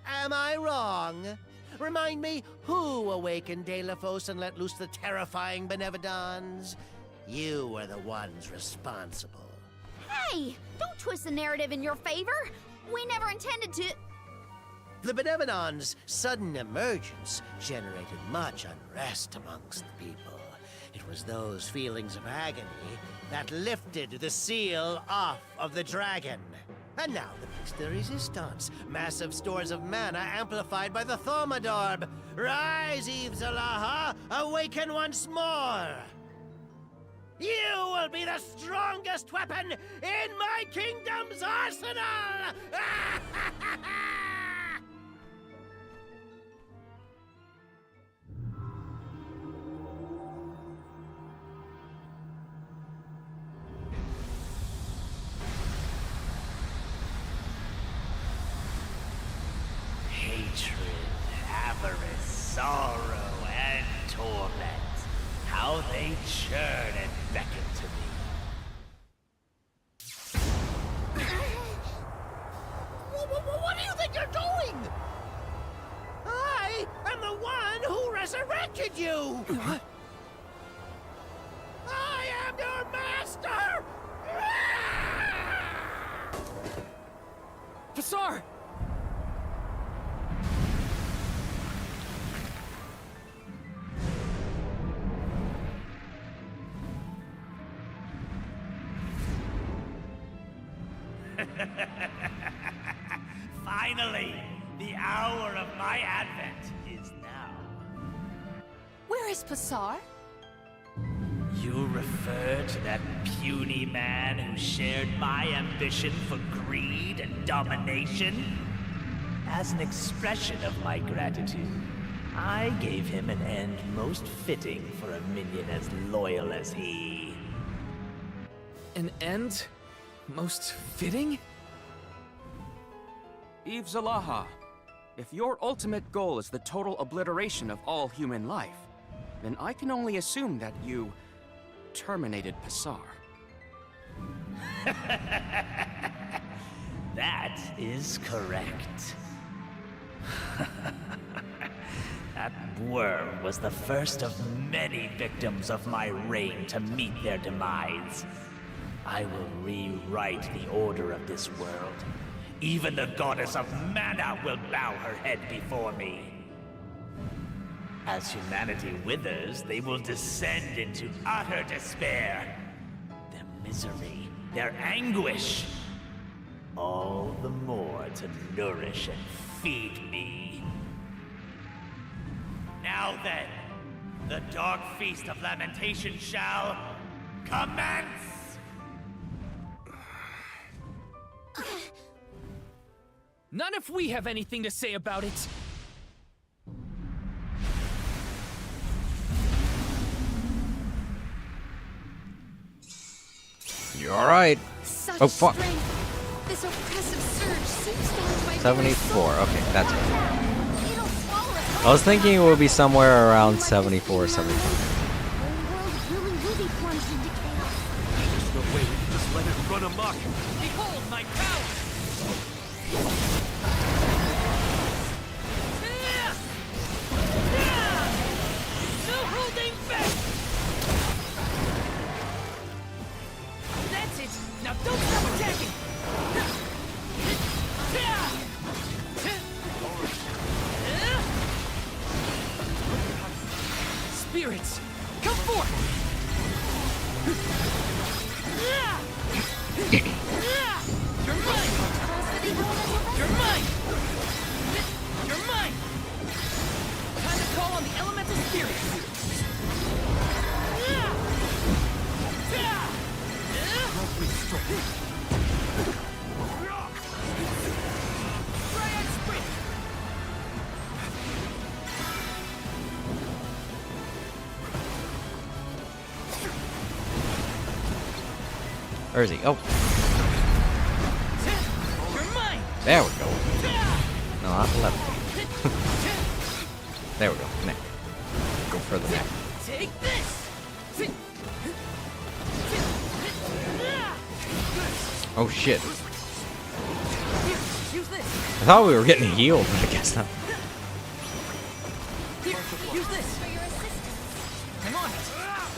Am I wrong? Remind me, who awakened Delafos and let loose the terrifying Benevodons? You were the ones responsible. Hey, don't twist the narrative in your favor. We never intended to... The Benevodons' sudden emergence generated much unrest amongst the people. It was those feelings of agony that lifted the seal off of the dragon. And now the piece de resistance. Massive stores of mana amplified by the Thaumadorb. Rise, Eve Zalaha! Awaken once more! You will be the strongest weapon in my kingdom's arsenal! Hatred, avarice, sorrow, and torment. Now they churn and beckon to me. What do you think you're doing? I am the one who resurrected you! What? I am your master! Pasar! Finally, the hour of my advent is now. Where is Pasar? You refer to that puny man who shared my ambition for greed and domination? As an expression of my gratitude, I gave him an end most fitting for a minion as loyal as he. An end? Most fitting? Eve Zalaha, if your ultimate goal is the total obliteration of all human life, then I can only assume that you terminated Pasar. That is correct. That worm was the first of many victims of my reign to meet their demise. I will rewrite the order of this world. Even the goddess of mana will bow her head before me. As humanity withers, they will descend into utter despair. Their misery, their anguish, all the more to nourish and feed me. Now then, the dark feast of lamentation shall commence! Not if we have anything to say about it. You alright? Such Oh, fuck. strength. This oppressive surge seeps down my 74. very soul. Okay, that's right. It'll swallow us. I was thinking it would be somewhere around 74, 75. The world really will be plunged into chaos. There's no way we can just let it run amok. Behold my power! No holding back! That's it! Now don't stop attacking! Spirits, come forth! You're mine! You're mine! You're mine! Time to call on the elemental spirits! Triad sprint! Where is he? Oh, You're mine! there we go. No, not the left. There we go. Neck. Go for the neck. Take this! Oh shit. Here, use this! I thought we were getting healed, but I guess not. Here, use this! I'm on it!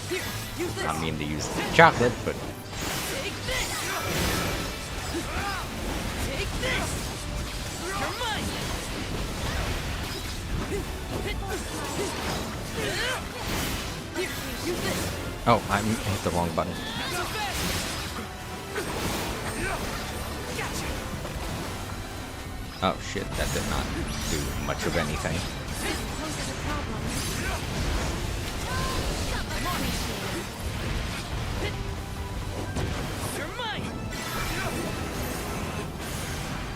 Here, use this! I mean to use the chocolate, but Take this! Take this! You're mine! Here, use this! oh, I hit the wrong button. Not so fast! Gotcha! Oh shit, that did not do much of anything. Poses a problem. I'm on it! You're mine!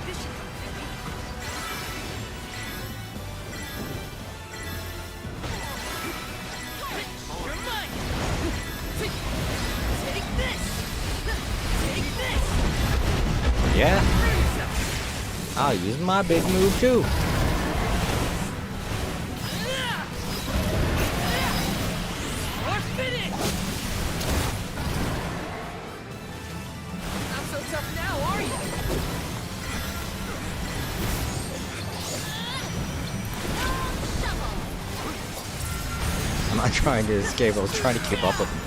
This should come handy. You're mine! Take this! Take this! Yeah, I'll use my big move too. Or finish! not trying to escape. I was trying to keep up with him.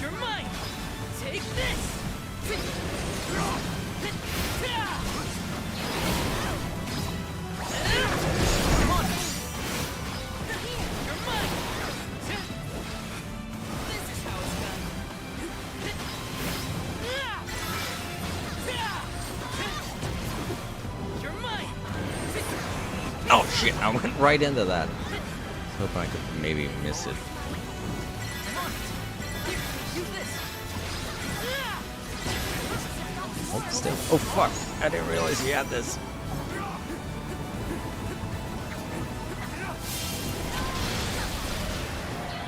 You're mine! Take this! Come on! You're mine! This is how it's done. You're mine! Oh shit! I went right into that. I was hoping I could maybe miss it. Oh, still. Oh fuck! I didn't realize he had this.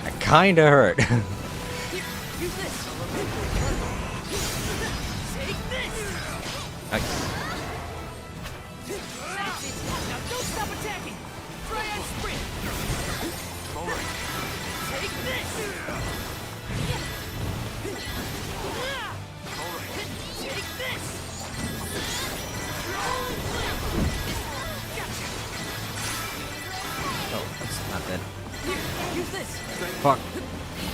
That kinda hurt. Use this! Take this! Nice. That's it! Now don't stop attacking! Try and sprint! Take this! Take this! Oh, that's not dead. Here, use this! Fuck.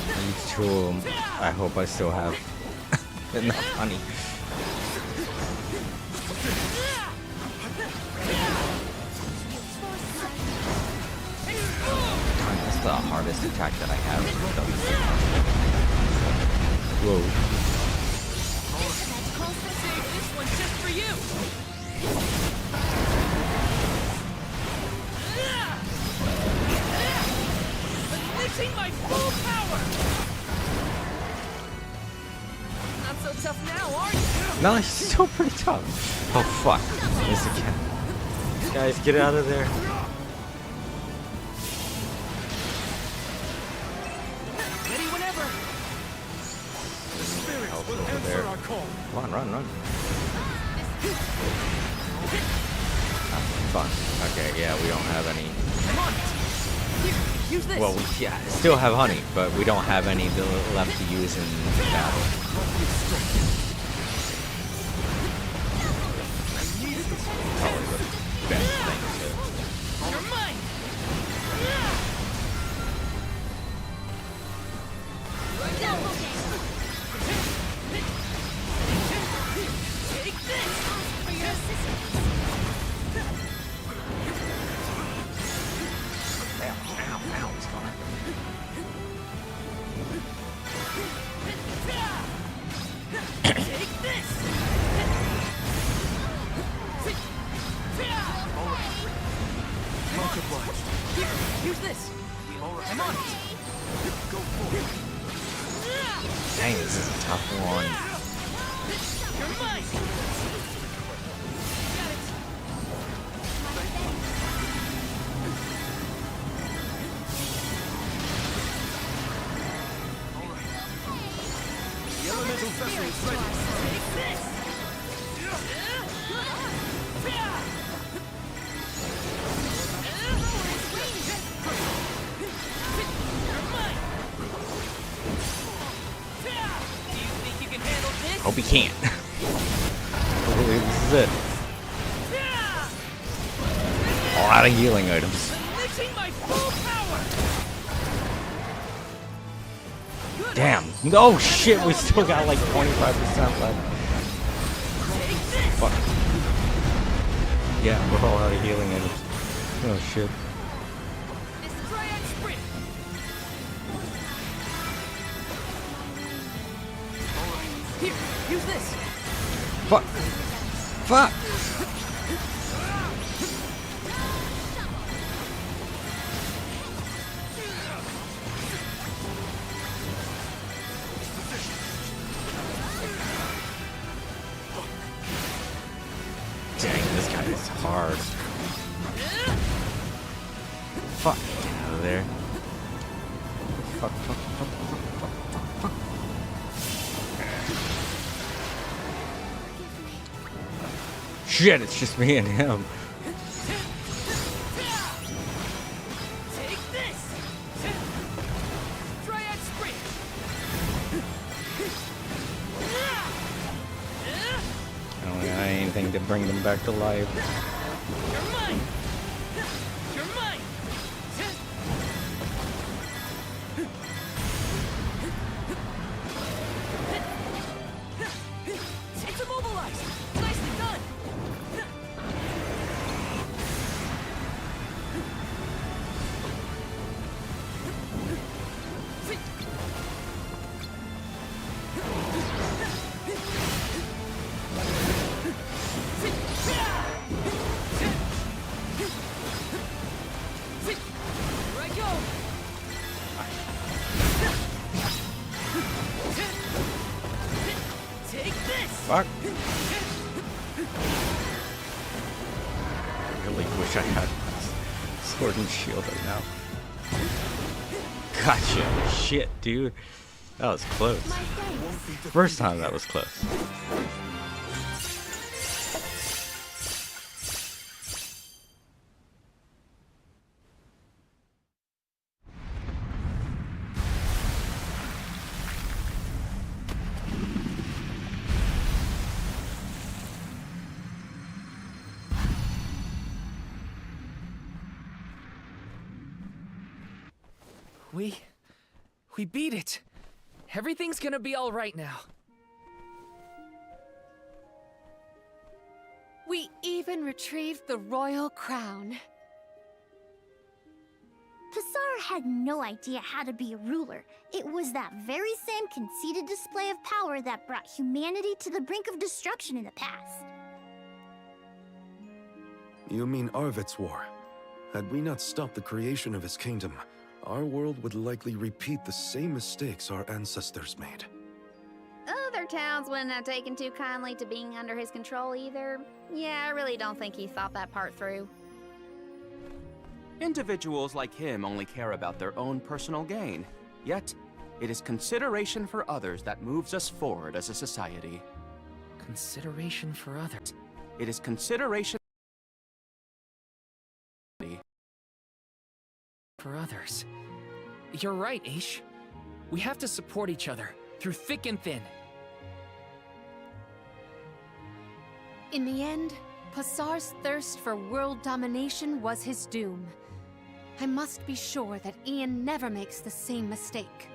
These two of them. I hope I still have enough honey. God, that's the hardest attack that I have. Whoa. Save this one just for you! Unleashing my full power! Not so tough now, are you? No, he's still pretty tough. Oh fuck. Missed again. Guys, get out of there. Ready whenever! Help over there. Come on, run, run. Ah, fun. Okay, yeah, we don't have any. Come on! Here, use this! Well, we still have honey, but we don't have any left to use in battle. Probably the best thing to. You're mine! Take this! For your assistance! Ow, ow, it's fine. Take this! Much obliged. Here, use this! I'm on it! Go forward. Dang, this is a tough one. You're mine! Got it! The elemental vessel is ready. Take this! You're mine! Do you think you can handle this? Hope he can't. I believe this is it. A lot of healing items. Unleashing my full power! Damn. Oh shit, we still got like 25% left. Take this! Fuck. Yeah, we're all out of healing items. Oh shit. Try and sprint! Here, use this! Fuck. Fuck. Dang, this guy is hard. Fuck. Get out of there. Fuck, fuck, fuck, fuck, fuck, fuck. Shit, it's just me and him. Take this! Try and sprint! trying to bring them back to life. You're mine! You're mine! It's immobilized! Nicely done! Here I go! Take this! Fuck. I really wish I had sword and shield right now. Gotcha. Shit, dude. That was close. First time that was close. We beat it. Everything's gonna be all right now. We even retrieved the royal crown. Passar had no idea how to be a ruler. It was that very same conceited display of power that brought humanity to the brink of destruction in the past. You mean Arvid's war? Had we not stopped the creation of his kingdom, our world would likely repeat the same mistakes our ancestors made. Other towns wouldn't have taken too kindly to being under his control either. Yeah, I really don't think he thought that part through. Individuals like him only care about their own personal gain. Yet, it is consideration for others that moves us forward as a society. Consideration for others. It is consideration For others. You're right, Aish. We have to support each other, through thick and thin. In the end, Passar's thirst for world domination was his doom. I must be sure that Ian never makes the same mistake.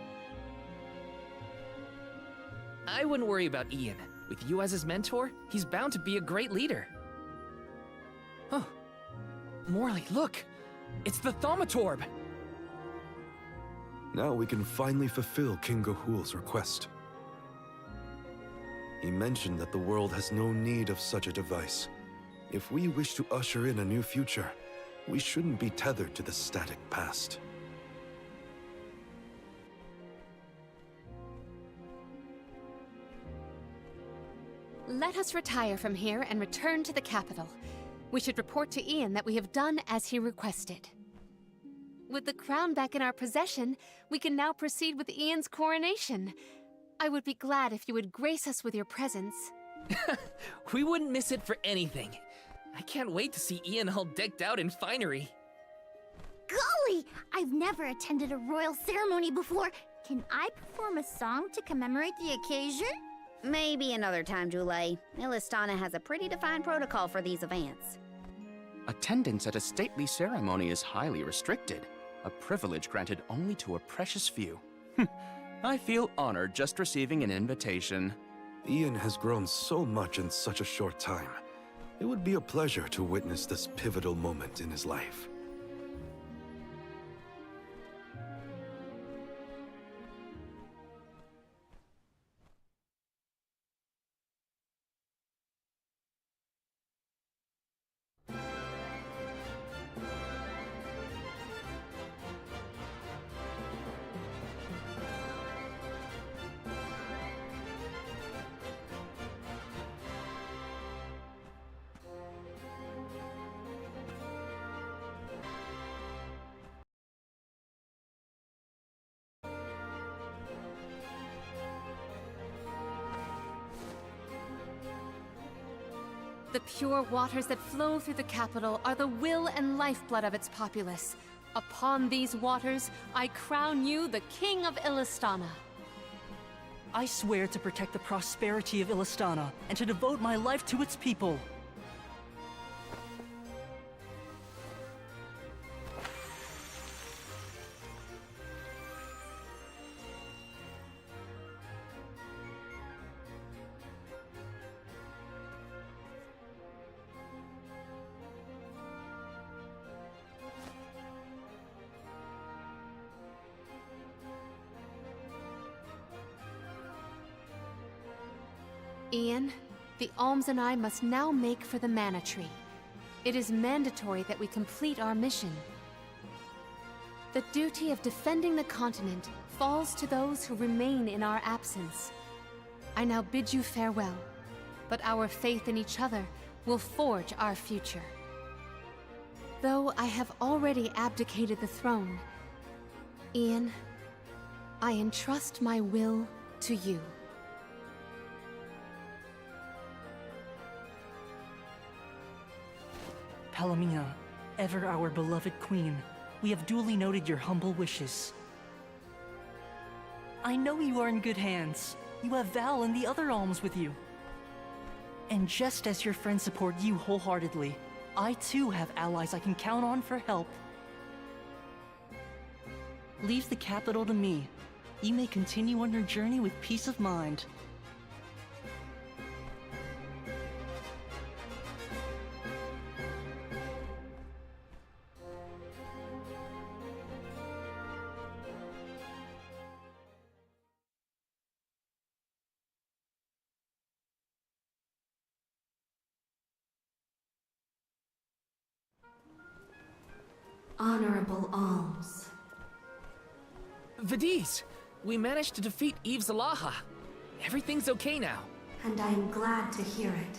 I wouldn't worry about Ian. With you as his mentor, he's bound to be a great leader. Oh. Morley, look! It's the Thaumatorb! Now we can finally fulfill King Gahul's request. He mentioned that the world has no need of such a device. If we wish to usher in a new future, we shouldn't be tethered to the static past. Let us retire from here and return to the capital. We should report to Ian that we have done as he requested. With the crown back in our possession, we can now proceed with Ian's coronation. I would be glad if you would grace us with your presence. We wouldn't miss it for anything. I can't wait to see Ian all decked out in finery. Golly! I've never attended a royal ceremony before. Can I perform a song to commemorate the occasion? Maybe another time, Jule. Illistana has a pretty defined protocol for these events. attendance at a stately ceremony is highly restricted, a privilege granted only to a precious few. I feel honored just receiving an invitation. Ian has grown so much in such a short time. It would be a pleasure to witness this pivotal moment in his life. The pure waters that flow through the capital are the will and lifeblood of its populace. Upon these waters, I crown you the King of Illistana. I swear to protect the prosperity of Illistana and to devote my life to its people. Ian, the Alms and I must now make for the Mana Tree. It is mandatory that we complete our mission. The duty of defending the continent falls to those who remain in our absence. I now bid you farewell, but our faith in each other will forge our future. Though I have already abdicated the throne, Ian, I entrust my will to you. Palomina, ever our beloved queen, we have duly noted your humble wishes. I know you are in good hands. You have Val and the other alms with you. And just as your friends support you wholeheartedly, I too have allies I can count on for help. Leave the capital to me. You may continue on your journey with peace of mind. Honorable Alms. Vidiz, we managed to defeat Eve Zalaha. Everything's okay now. And I am glad to hear it.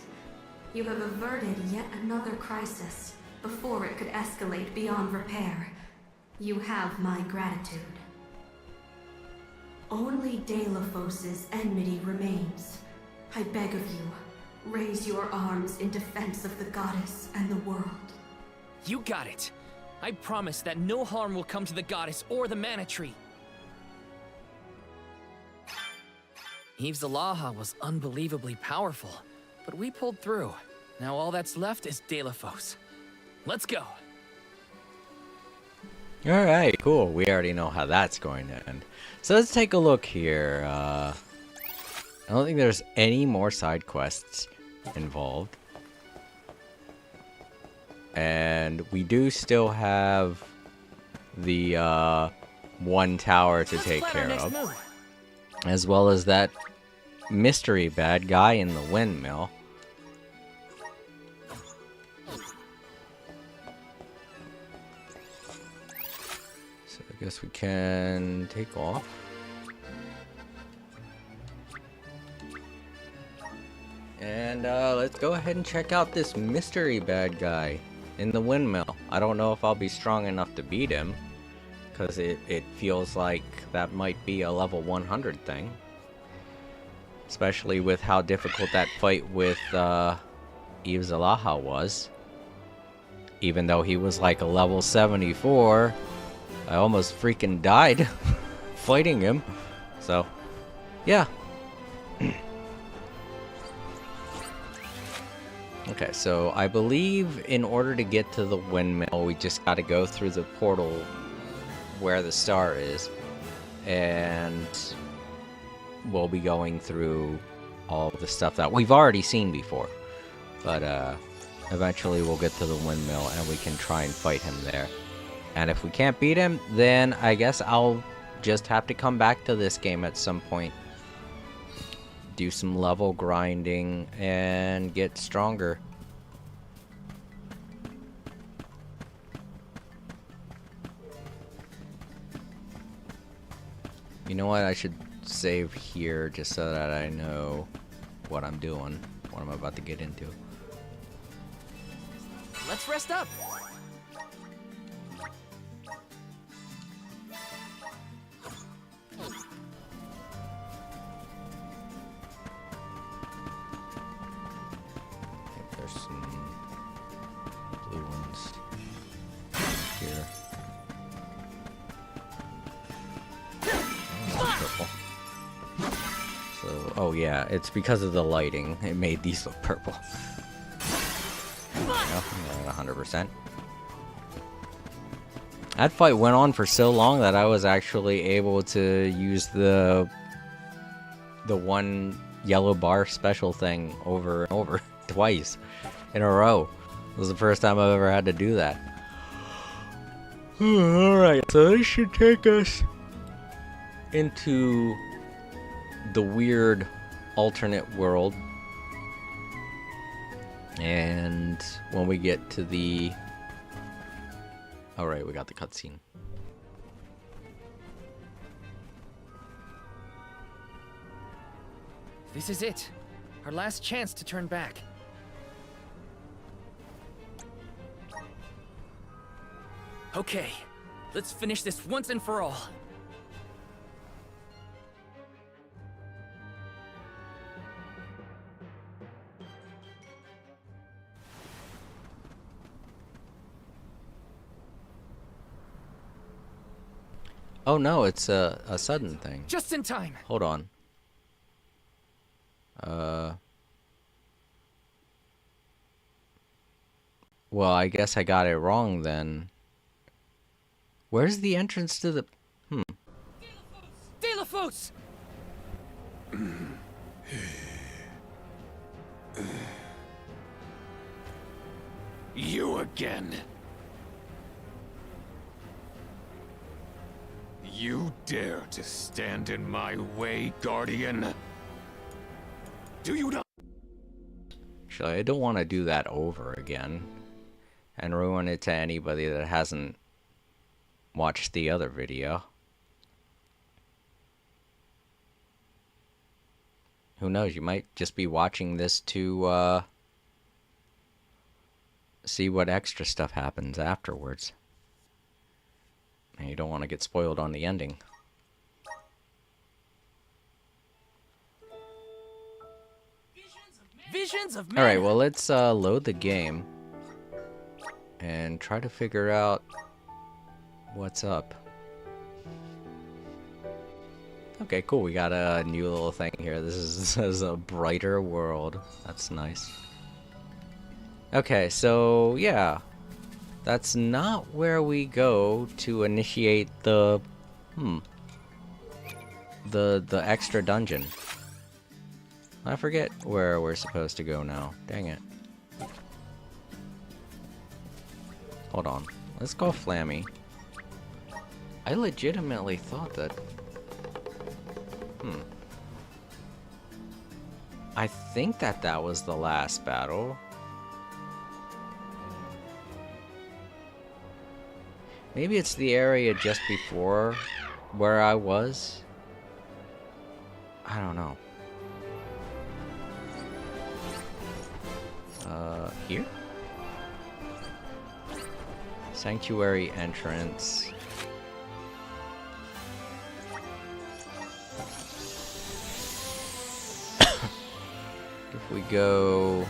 You have averted yet another crisis before it could escalate beyond repair. You have my gratitude. Only Delafos' enmity remains. I beg of you, raise your arms in defense of the goddess and the world. You got it. I promise that no harm will come to the goddess or the Mana Tree. Eve Zalaha was unbelievably powerful, but we pulled through. Now all that's left is Delafos. Let's go. Alright, cool. We already know how that's going to end. So let's take a look here. I don't think there's any more side quests involved. And we do still have the one tower to take care of. As well as that mystery bad guy in the windmill. So I guess we can take off. And let's go ahead and check out this mystery bad guy in the windmill. I don't know if I'll be strong enough to beat him, because it feels like that might be a level 100 thing. Especially with how difficult that fight with Eve Zalaha was. Even though he was like a level 74, I almost freaking died fighting him. So, yeah. Okay, so I believe in order to get to the windmill, we just gotta go through the portal where the star is. And we'll be going through all the stuff that we've already seen before. But eventually we'll get to the windmill and we can try and fight him there. And if we can't beat him, then I guess I'll just have to come back to this game at some point. Do some level grinding and get stronger. You know what? I should save here just so that I know what I'm doing, what I'm about to get into. Let's rest up. Oh yeah, it's because of the lighting. It made these look purple. 100%. That fight went on for so long that I was actually able to use the one yellow bar special thing over and over twice in a row. It was the first time I've ever had to do that. Alright, so this should take us into the weird alternate world And when we get to the... Alright, we got the cutscene. This is it. Our last chance to turn back. Okay, let's finish this once and for all. Oh no, it's a sudden thing. Just in time. Hold on. Well, I guess I got it wrong then. Where's the entrance to the... Delafos! You again. You dare to stand in my way, Guardian? Do you not? Actually, I don't want to do that over again. And ruin it to anybody that hasn't watched the other video. Who knows, you might just be watching this to see what extra stuff happens afterwards. And you don't want to get spoiled on the ending. Visions of man. Alright, well let's load the game. And try to figure out what's up. Okay, cool. We got a new little thing here. This is a brighter world. That's nice. Okay, so yeah. That's not where we go to initiate the the extra dungeon. I forget where we're supposed to go now. Dang it. Hold on. Let's go Flammy. I legitimately thought that... I think that was the last battle. Maybe it's the area just before where I was. I don't know. Here? Sanctuary entrance. If we go...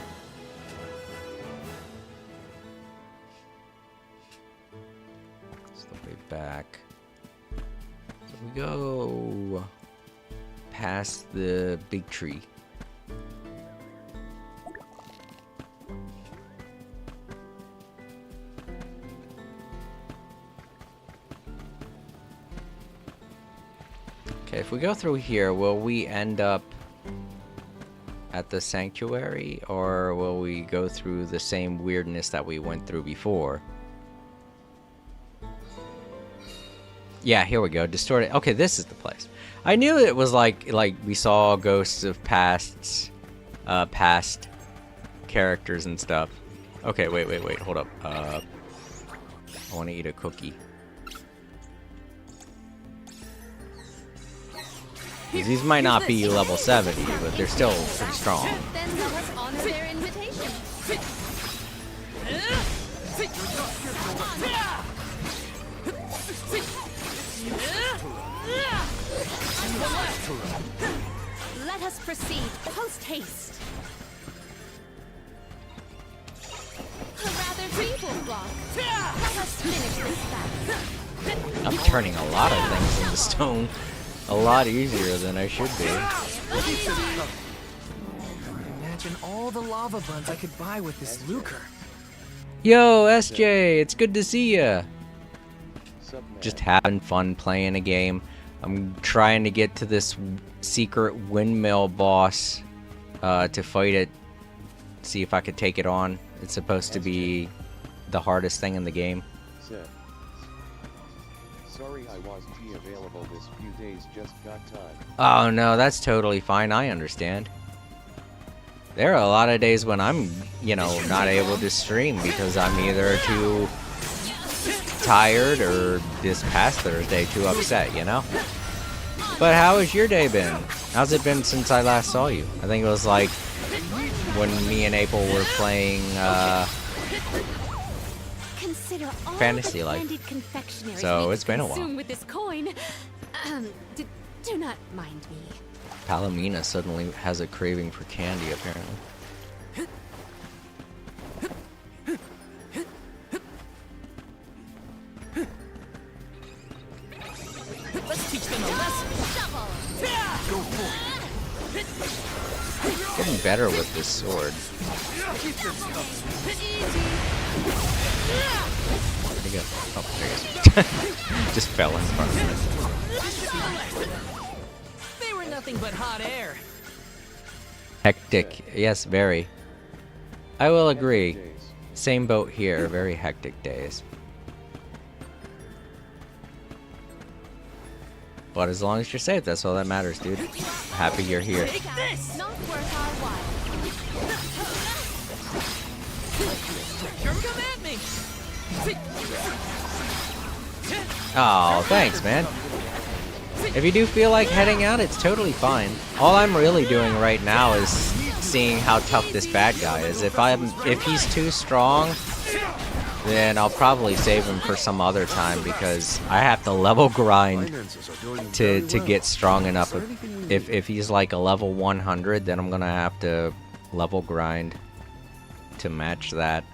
It's the way back. So we go past the big tree. Okay, if we go through here, will we end up at the sanctuary, or will we go through the same weirdness that we went through before? Yeah, here we go. Distorted. Okay, this is the place. I knew it was like we saw ghosts of past characters and stuff. Okay, wait, hold up. I want to eat a cookie. 'Cause these might not be level 70, but they're still pretty strong. Then let us honor their invitation. Let us proceed post haste. A rather feeble block. Let us finish this battle. I'm turning a lot of things into stone a lot easier than I should be. Imagine all the lava buns I could buy with this lucre. Yo, SJ, it's good to see ya. Just having fun playing a game. I'm trying to get to this secret windmill boss to fight it. See if I could take it on. It's supposed to be the hardest thing in the game. Sorry I wasn't available this few days, just got time. Oh no, that's totally fine. I understand. There are a lot of days when I'm, you know, not able to stream because I'm either too tired or this past Thursday too upset, you know? But how has your day been? How's it been since I last saw you? I think it was like when me and April were playing Fantasy Life. So it's been a while. With this coin. Do not mind me. Palomina suddenly has a craving for candy, apparently. Let's teach them a lesson. Go for it. Getting better with this sword. Where'd he go? Oh, there he is. Just fell in front of me. They were nothing but hot air. Hectic. Yes, very. I will agree. Same boat here. Very hectic days. But as long as you're safe, that's all that matters, dude. Happy you're here. Take this. Not worth our while. Come at me. Oh, thanks, man. If you do feel like heading out, it's totally fine. All I'm really doing right now is seeing how tough this bad guy is. If he's too strong, then I'll probably save him for some other time because I have to level grind to get strong enough. If he's like a level 100, then I'm gonna have to level grind to match that.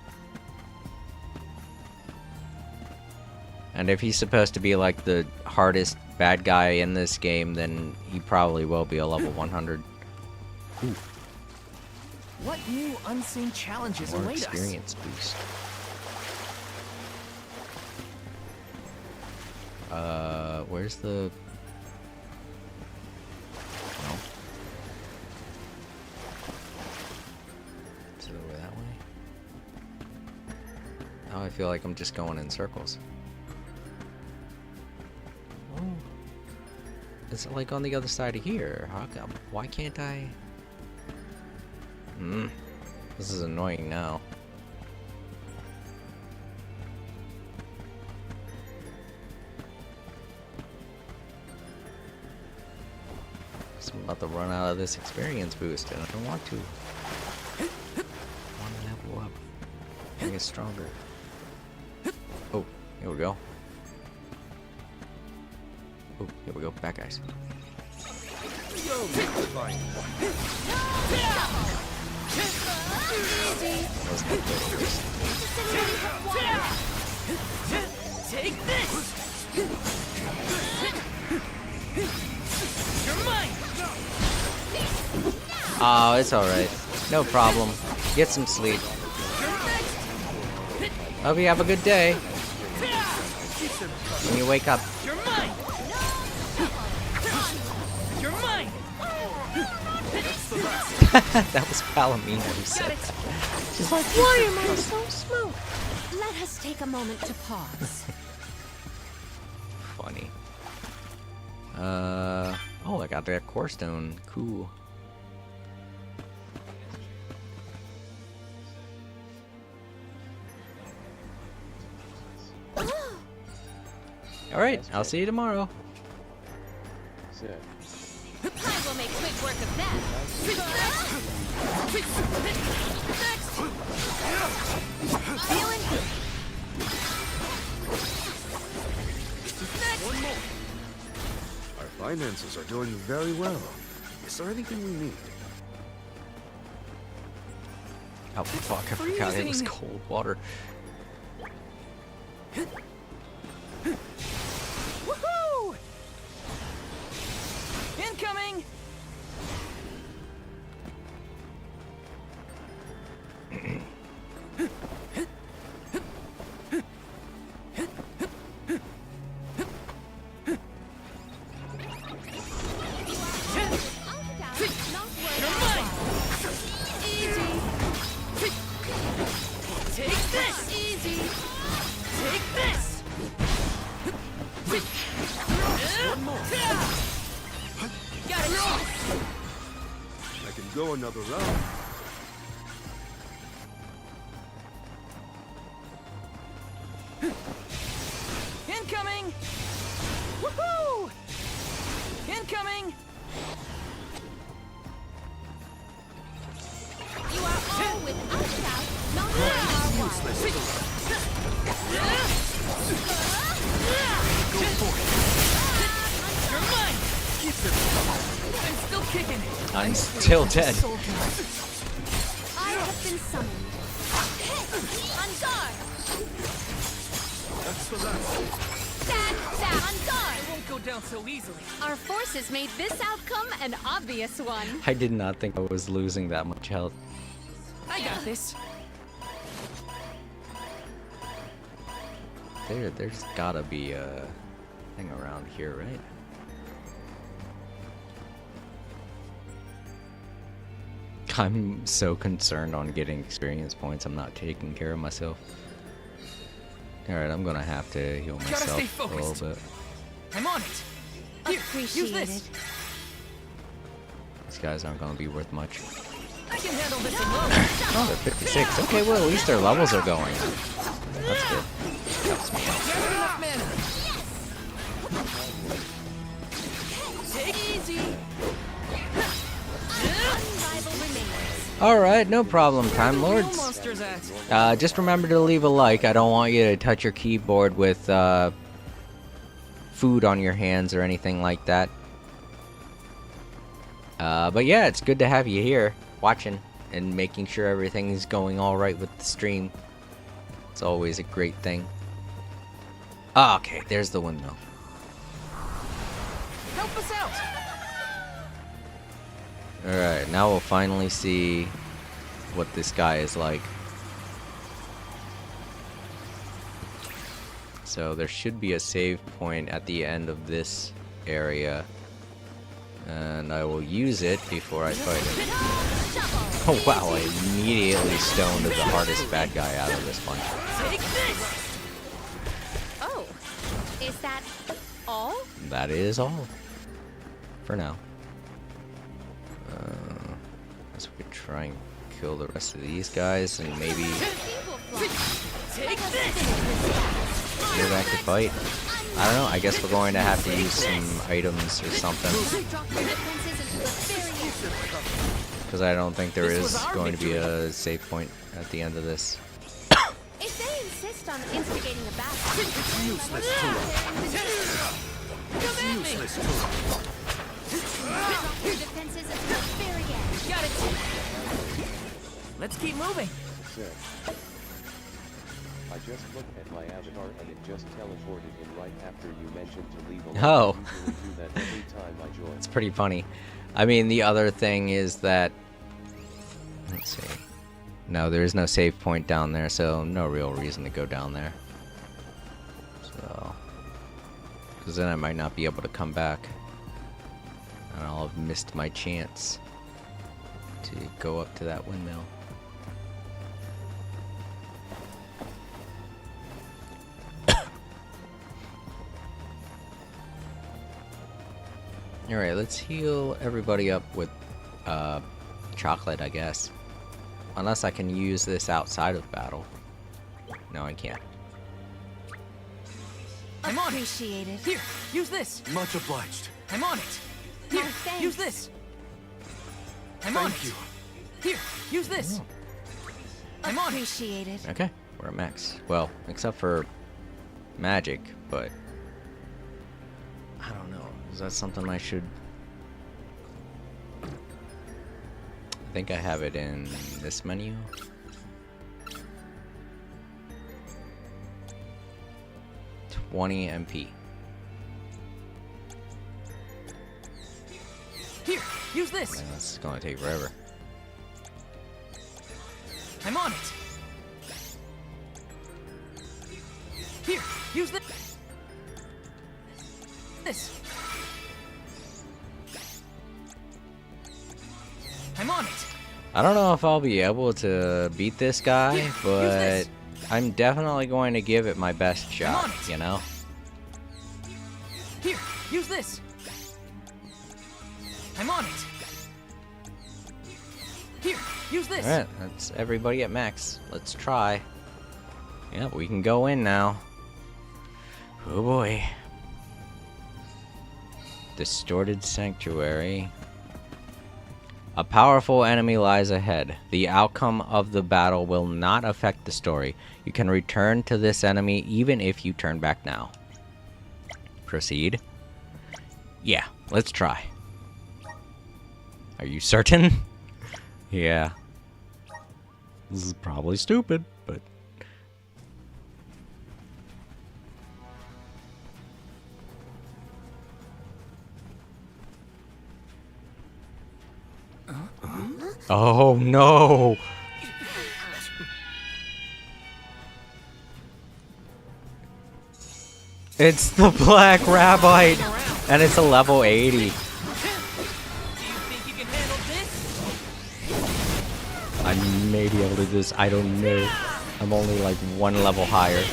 And if he's supposed to be like the hardest bad guy in this game, then he probably will be a level 100. Ooh. What new unseen challenges More await us? experience boost. Where's the... No. Is it over that way? Now I feel like I'm just going in circles. Oh. Is it like on the other side of here? How come? Why can't I... This is annoying now. So I'm about to run out of this experience boost, and I don't want to. I want to level up. I get stronger. Oh, here we go. Oh, here we go. Bad guys. Take this. You're mine. Oh, it's alright. No problem. Get some sleep. Hope you have a good day. When you wake up. You're mine. You're mine. That was Palomina who said that. She's like, Why am I so smooth? Let us take a moment to pause. funny. Oh, I got that core stone. Cool. Alright, I'll see you tomorrow. I will make quick work of that. Feeling good. One more. Our finances are doing very well. Is there anything we need? Oh fuck, I forgot it was cold water. Woohoo! Incoming! I can go another round. Incoming! Woohoo! Incoming! You are all without doubt not our wild. You're mine! I'm still kicking. I'm still dead. I have been summoned. On guard! Stand down! On guard! I won't go down so easily. Our forces made this outcome an obvious one. I did not think I was losing that much health. I got this. There's gotta be a thing around here, right? I'm so concerned on getting experience points, I'm not taking care of myself. Alright, I'm gonna have to heal myself a little bit. I'm on it. Here, use this. These guys aren't gonna be worth much. I can handle this alone. Oh, they're 56. Okay, well, at least their levels are going up. That's good. Helps me out. Never enough mana. Take it easy. Unrivaled remains. Alright, no problem, Time Lords. Monsters at. Just remember to leave a like. I don't want you to touch your keyboard with food on your hands or anything like that. But yeah, it's good to have you here watching and making sure everything's going alright with the stream. It's always a great thing. Ah, okay, there's the windmill. Help us out. Alright, now we'll finally see what this guy is like. So there should be a save point at the end of this area. And I will use it before I fight him. Oh wow, I immediately stoned the hardest bad guy out of this bunch. Take this. Oh, is that all? That is all. For now. Guess we could try and kill the rest of these guys and maybe Take this. go back to fight. I don't know, I guess we're going to have to use some items or something. Because I don't think there is going to be a save point at the end of this. If they insist on instigating a battle, It's useless to Come at me. drop your defenses at the very end. Got it. Let's keep moving. Sir. I just looked at my avatar and it just teleported in right after you mentioned to leave alone. Oh. I usually do that every time I join. It's pretty funny. I mean, the other thing is that... Let's see. No, there is no save point down there, so no real reason to go down there. So... Because then I might not be able to come back. And I'll have missed my chance to go up to that windmill. Alright, let's heal everybody up with chocolate, I guess. Unless I can use this outside of battle. No, I can't. I'm on it. Appreciated. Here, use this. Much obliged. I'm on it. Here, Oh, thanks. use this. I'm on Thank it. you. Here, use this. I'm on it. Appreciated. Okay, we're at max. Well, except for magic, but... I don't know. Is that something I should... I think I have it in this menu. $20 MP. Here, use this. Man, this is gonna take forever. I'm on it. Here, use this. I'm on it. I don't know if I'll be able to beat this guy, Here, use but this. I'm definitely going to give it my best shot, on it. you know? Here, use this. I'm on it. Here, use this. Alright, that's everybody at max. Let's try. Yeah, we can go in now. Oh boy. Distorted Sanctuary. A powerful enemy lies ahead. The outcome of the battle will not affect the story. You can return to this enemy even if you turn back now. Proceed. Yeah, let's try. Are you certain? Yeah. This is probably stupid, but... Oh no! It's the Black Rabbite! And it's a level 80. I may be able to do this, I don't know. I'm only like one level higher.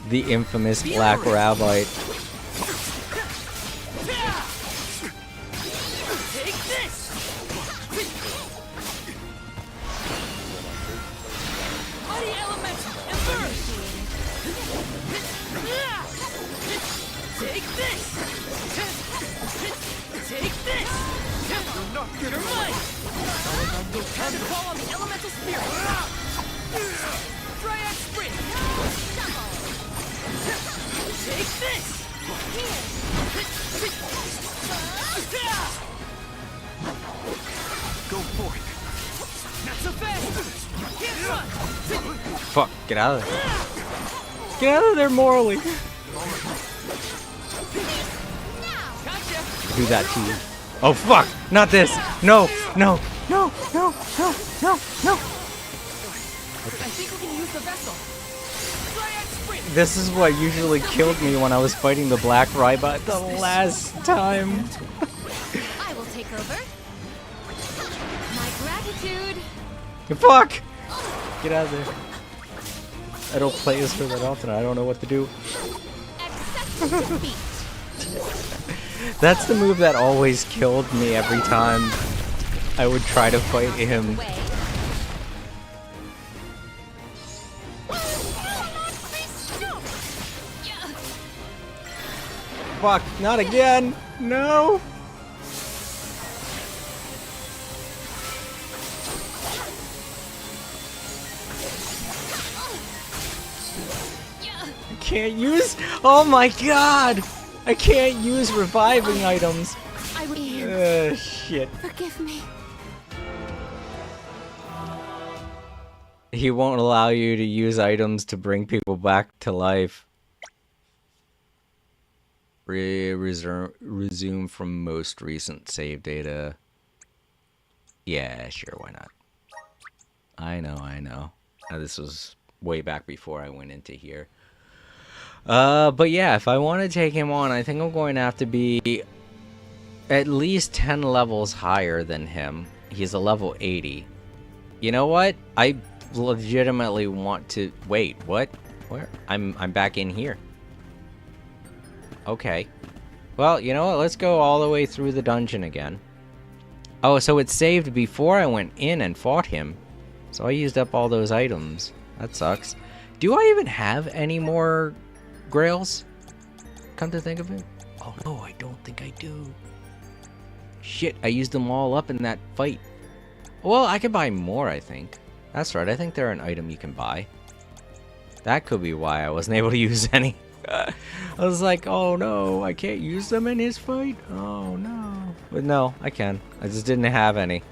The infamous Black Rabbite. Time to call on the elemental spirit. Triad sprint. Take this. Go for it. Not so fast. Can't run. Fuck, get out of there. Get out of there, Morley. Do that to you. Oh fuck, not this. No, no. No, no, no, no, no. I think we can use the vessel. Triad sprint. This is what usually killed me when I was fighting the Black Rabbite the last time. I will take over. My gratitude. Fuck! Get out of there. I don't play this for that often. I don't know what to do. Accept defeat. That's the move that always killed me every time I would try to fight him. Fuck, not again! No! I can't use... Oh my god! I can't use reviving items. Shit. Forgive me. He won't allow you to use items to bring people back to life. Resume from most recent save data. Yeah, sure, why not? I know. This was way back before I went into here. But yeah, if I want to take him on, I think I'm going to have to be at least 10 levels higher than him. He's a level 80. You know what? I legitimately want to... Wait, what? Where? I'm back in here. Okay. Well, you know what? Let's go all the way through the dungeon again. Oh, so it saved before I went in and fought him. So I used up all those items. That sucks. Do I even have any more grails? Come to think of it. Oh no, I don't think I do. Shit, I used them all up in that fight. Well, I can buy more, I think. That's right, I think they're an item you can buy. That could be why I wasn't able to use any. I was like, oh no, I can't use them in his fight? Oh no. But no, I can. I just didn't have any.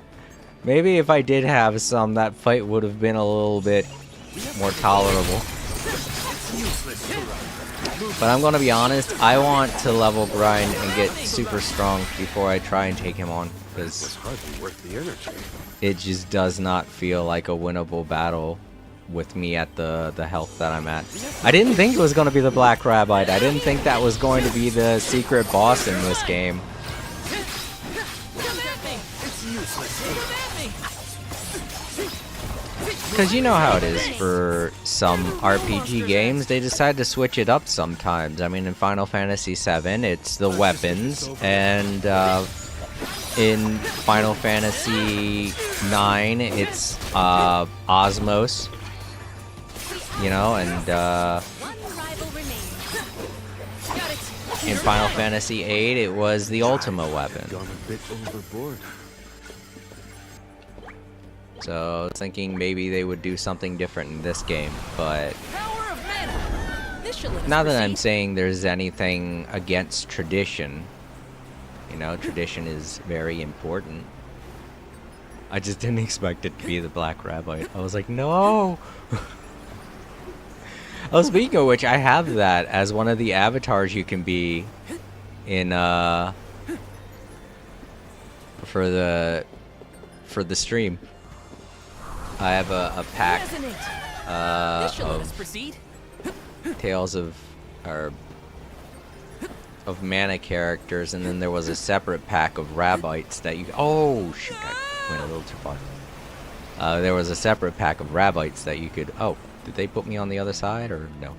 Maybe if I did have some, that fight would have been a little bit more tolerable. But I'm gonna be honest, I want to level grind and get super strong before I try and take him on. Because It's hardly worth the energy. it just does not feel like a winnable battle with me at the health that I'm at. I didn't think it was going to be the Black Rabbite. I didn't think that was going to be the secret boss in this game. Because you know how it is for some RPG games, they decide to switch it up sometimes. I mean, in Final Fantasy VII, it's the weapons, and in Final Fantasy IX, it's Osmos. you know, and One rival remains. Got it. in Final Fantasy VIII, it was the Ultima weapon. Gone a bit overboard. So I was thinking maybe they would do something different in this game, but Power of mana. This should let us not that I'm proceed. saying there's anything against tradition. You know, tradition is very important. I just didn't expect it to be the Black Rabbit. I was like, no! Oh, speaking of which, I have that as one of the avatars you can be in, for the stream. I have a pack, This should let us of proceed. Tales of mana characters, and then there was a separate pack of Rabbites that you. Oh shoot! I went a little too far. There was a separate pack of Rabbites that you could. Oh, did they put me on the other side or no?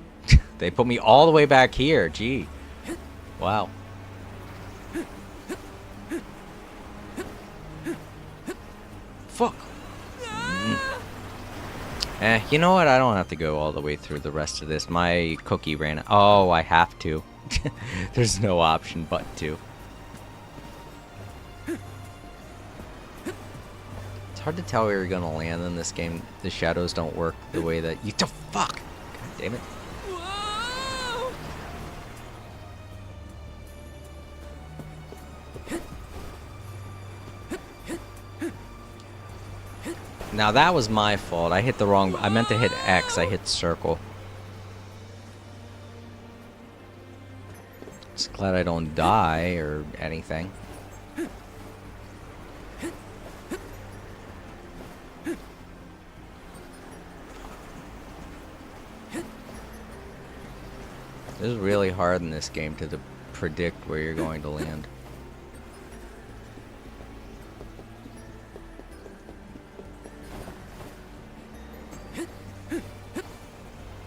They put me all the way back here. Gee, wow. Fuck. You know what? I don't have to go all the way through the rest of this. My cookie ran out. Oh, I have to. There's no option but to. It's hard to tell where you're gonna land in this game. The shadows don't work the way that you. Fuck! God damn it. Now that was my fault. I hit the wrong. I meant to hit X. I hit circle. Just glad I don't die or anything. This is really hard in this game to predict where you're going to land.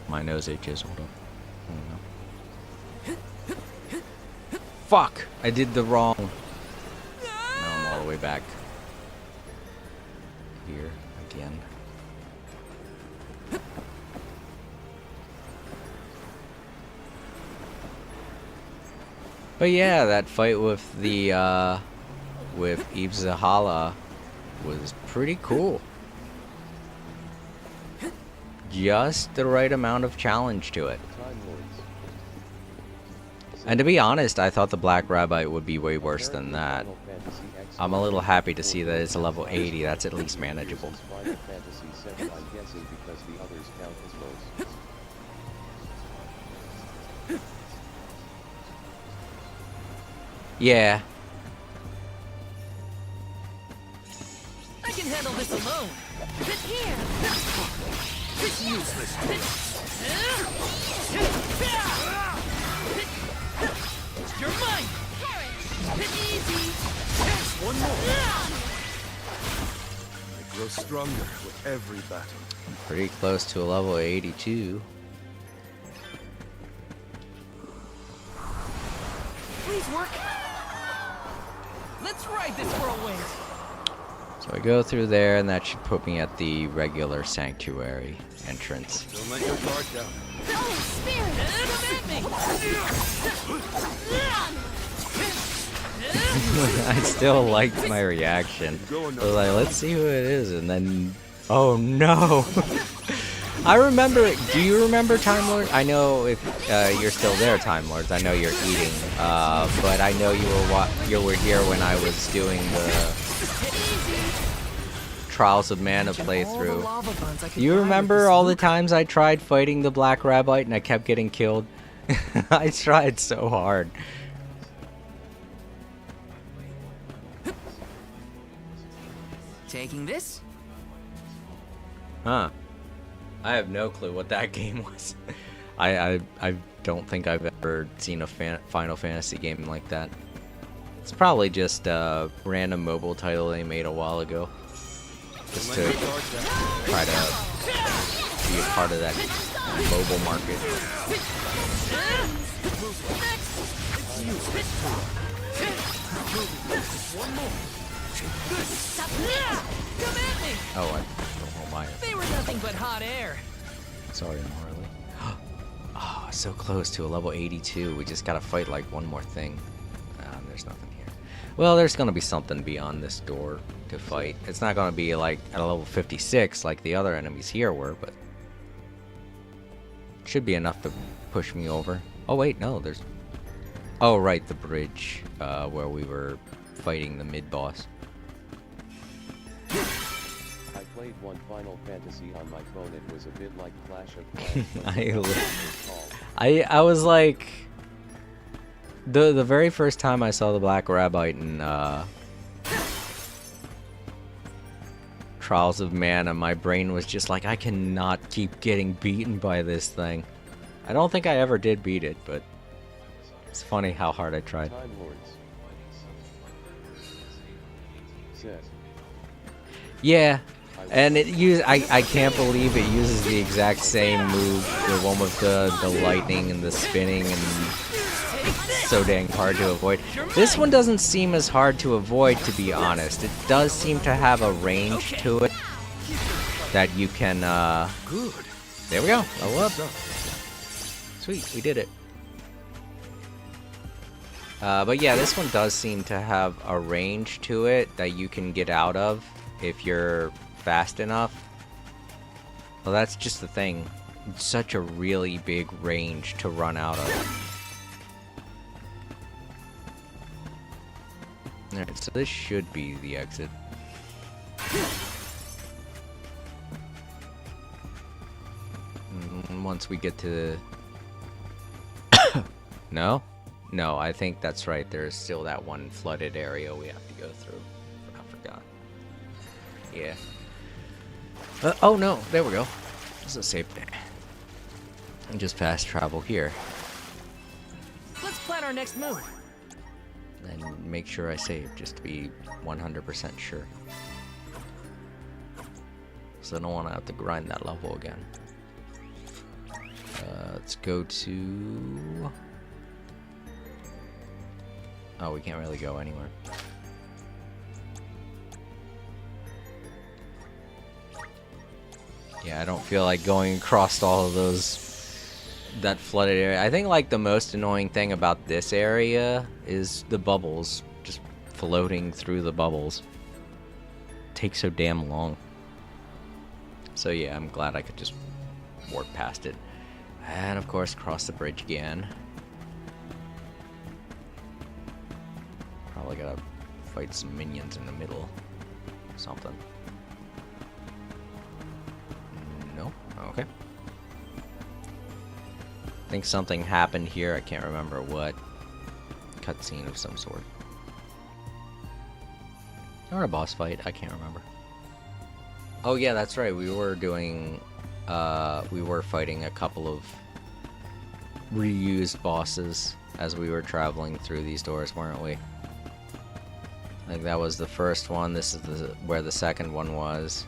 My nose itches. Hold up. Fuck! I did the wrong. Now I'm all the way back here again. But yeah, that fight with the with Eve Zahala was pretty cool. Just the right amount of challenge to it. And to be honest, I thought the Black Rabbit would be way worse than that. I'm a little happy to see that it's a level 80. That's at least manageable. Yeah. I can handle this alone. Here. It's useless. You're mine. Easy. One more. I grow stronger with every battle. I'm pretty close to a level 82. Please work. Let's ride this whirlwind. So I go through there, and that should put me at the regular sanctuary entrance. Don't let your guard down. Oh, spirit! I still liked my reaction. I was like, let's see who it is, and then, oh no! I remember. Do you remember Time Lord? I know if you're still there, Time Lords. I know you're eating, but I know you were here when I was doing the Trials of Mana playthrough. You remember all the times I tried fighting the Black Rabbit and I kept getting killed? I tried so hard. Taking this? Huh. I have no clue what that game was. I don't think I've ever seen a Final Fantasy game like that. It's probably just a random mobile title they made a while ago. Just to try to be a part of that mobile market. Come at me! Oh, I don't know why. They were nothing but hot air. Sorry, I'm Harley. Oh, so close to a level 82. We just gotta fight like one more thing. There's nothing here. Well, there's gonna be something beyond this door to fight. It's not gonna be like at a level 56 like the other enemies here were, but should be enough to push me over. Oh wait, no, there's... Oh right, the bridge where we were fighting the mid-boss. I played one Final Fantasy on my phone. It was a bit like Clash of Clans. I was like... The very first time I saw the Black Rabbite in Trials of Mana, my brain was just like, I cannot keep getting beaten by this thing. I don't think I ever did beat it, but it's funny how hard I tried. Time Lords. Says. Yeah, and I can't believe it uses the exact same move, the one with the lightning and the spinning, and so dang hard to avoid. This one doesn't seem as hard to avoid, to be honest. It does seem to have a range to it that you can, Good. There we go. Level up. Sweet, we did it. But yeah, this one does seem to have a range to it that you can get out of if you're fast enough. Well, that's just the thing. It's such a really big range to run out of. Alright, so this should be the exit. And once we get to the... No? No, I think that's right. There's still that one flooded area we have to go through. I forgot. Yeah. Oh no, there we go. This is a safe day. And just fast travel here. Let's plan our next move. And make sure I save, just to be 100% sure. So I don't want to have to grind that level again. Let's go to... Oh, we can't really go anywhere. Yeah, I don't feel like going across all of that flooded area. I think like the most annoying thing about this area is the bubbles, just floating through the bubbles. It takes so damn long. So yeah, I'm glad I could just warp past it. And of course, cross the bridge again. Probably gotta fight some minions in the middle. Something. No? Okay. I think something happened here. I can't remember what. Cutscene of some sort. Or a boss fight. I can't remember. Oh yeah, that's right. We were doing... we were fighting a couple of reused bosses as we were traveling through these doors, weren't we? I think that was the first one. This is where the second one was.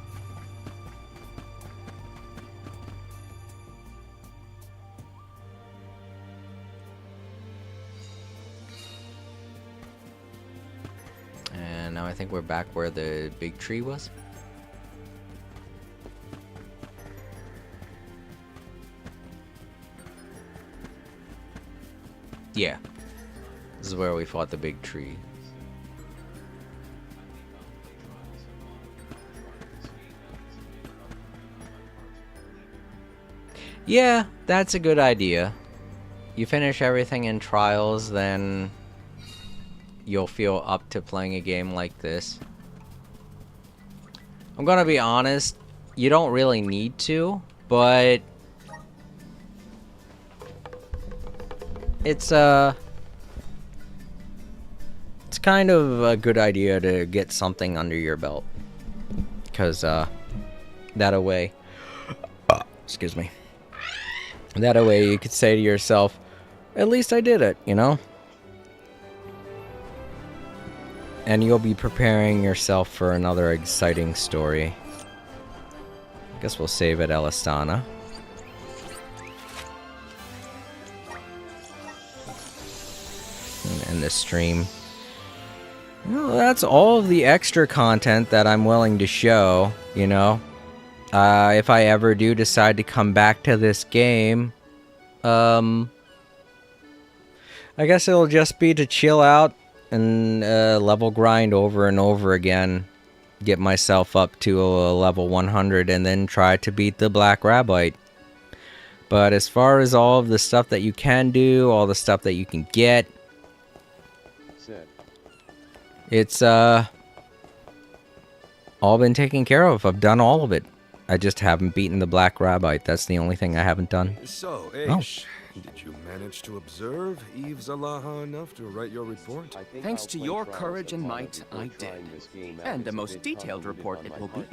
And now I think we're back where the big tree was. Yeah. This is where we fought the big tree. Yeah, that's a good idea. You finish everything in Trials, then you'll feel up to playing a game like this. I'm gonna be honest, you don't really need to, but it's kind of a good idea to get something under your belt, because that way, excuse me, that way you could say to yourself, at least I did it, you know? And you'll be preparing yourself for another exciting story. I guess we'll save at Elistana. And end this stream. Well, that's all of the extra content that I'm willing to show, you know? if I ever do decide to come back to this game, I guess it'll just be to chill out and level grind over and over again. Get myself up to a level 100 and then try to beat the Black Rabbite. But as far as all of the stuff that you can do, all the stuff that you can get, it's all been taken care of. I've done all of it. I just haven't beaten the Black Rabbite. That's the only thing I haven't done. So, Aish, did you manage to observe Eve Zalaha enough to write your report? Thanks to your courage and might, I did. And the most detailed report it will be.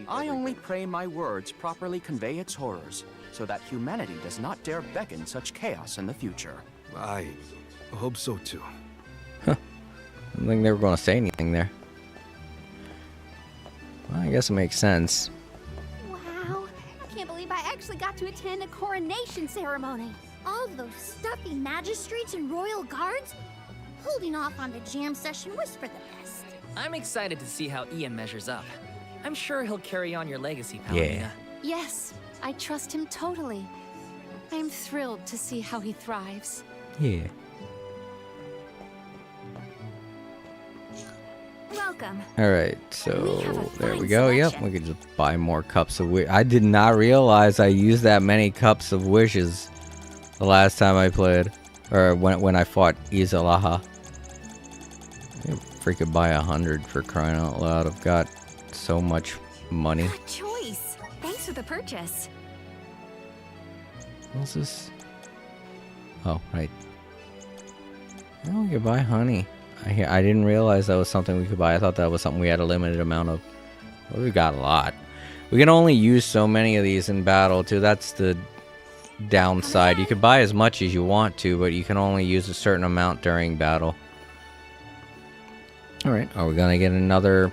I only pray my words properly convey its horrors, so that humanity does not dare beckon such chaos in the future. I hope so too. I don't think they were going to say anything there. Well, I guess it makes sense. Wow, I can't believe I actually got to attend a coronation ceremony. All those stuffy magistrates and royal guards holding off on the jam session was for the best. I'm excited to see how Ian measures up. I'm sure he'll carry on your legacy, Yeah. Palomina. Yes, I trust him totally. I'm thrilled to see how he thrives. Yeah. Welcome. Alright, so there we go. Yep, we could just buy more cups of wish. I did not realize I used that many cups of wishes the last time I played. Or when I fought Izalaha. Freaking buy 100 for crying out loud. I've got so much money. Good choice. Thanks for the purchase. What's this? Oh, right. Oh, we could buy honey. I didn't realize that was something we could buy. I thought that was something we had a limited amount of. Well, we got a lot. We can only use so many of these in battle, too. That's the downside. You could buy as much as you want to, but you can only use a certain amount during battle. Alright, are we going to get another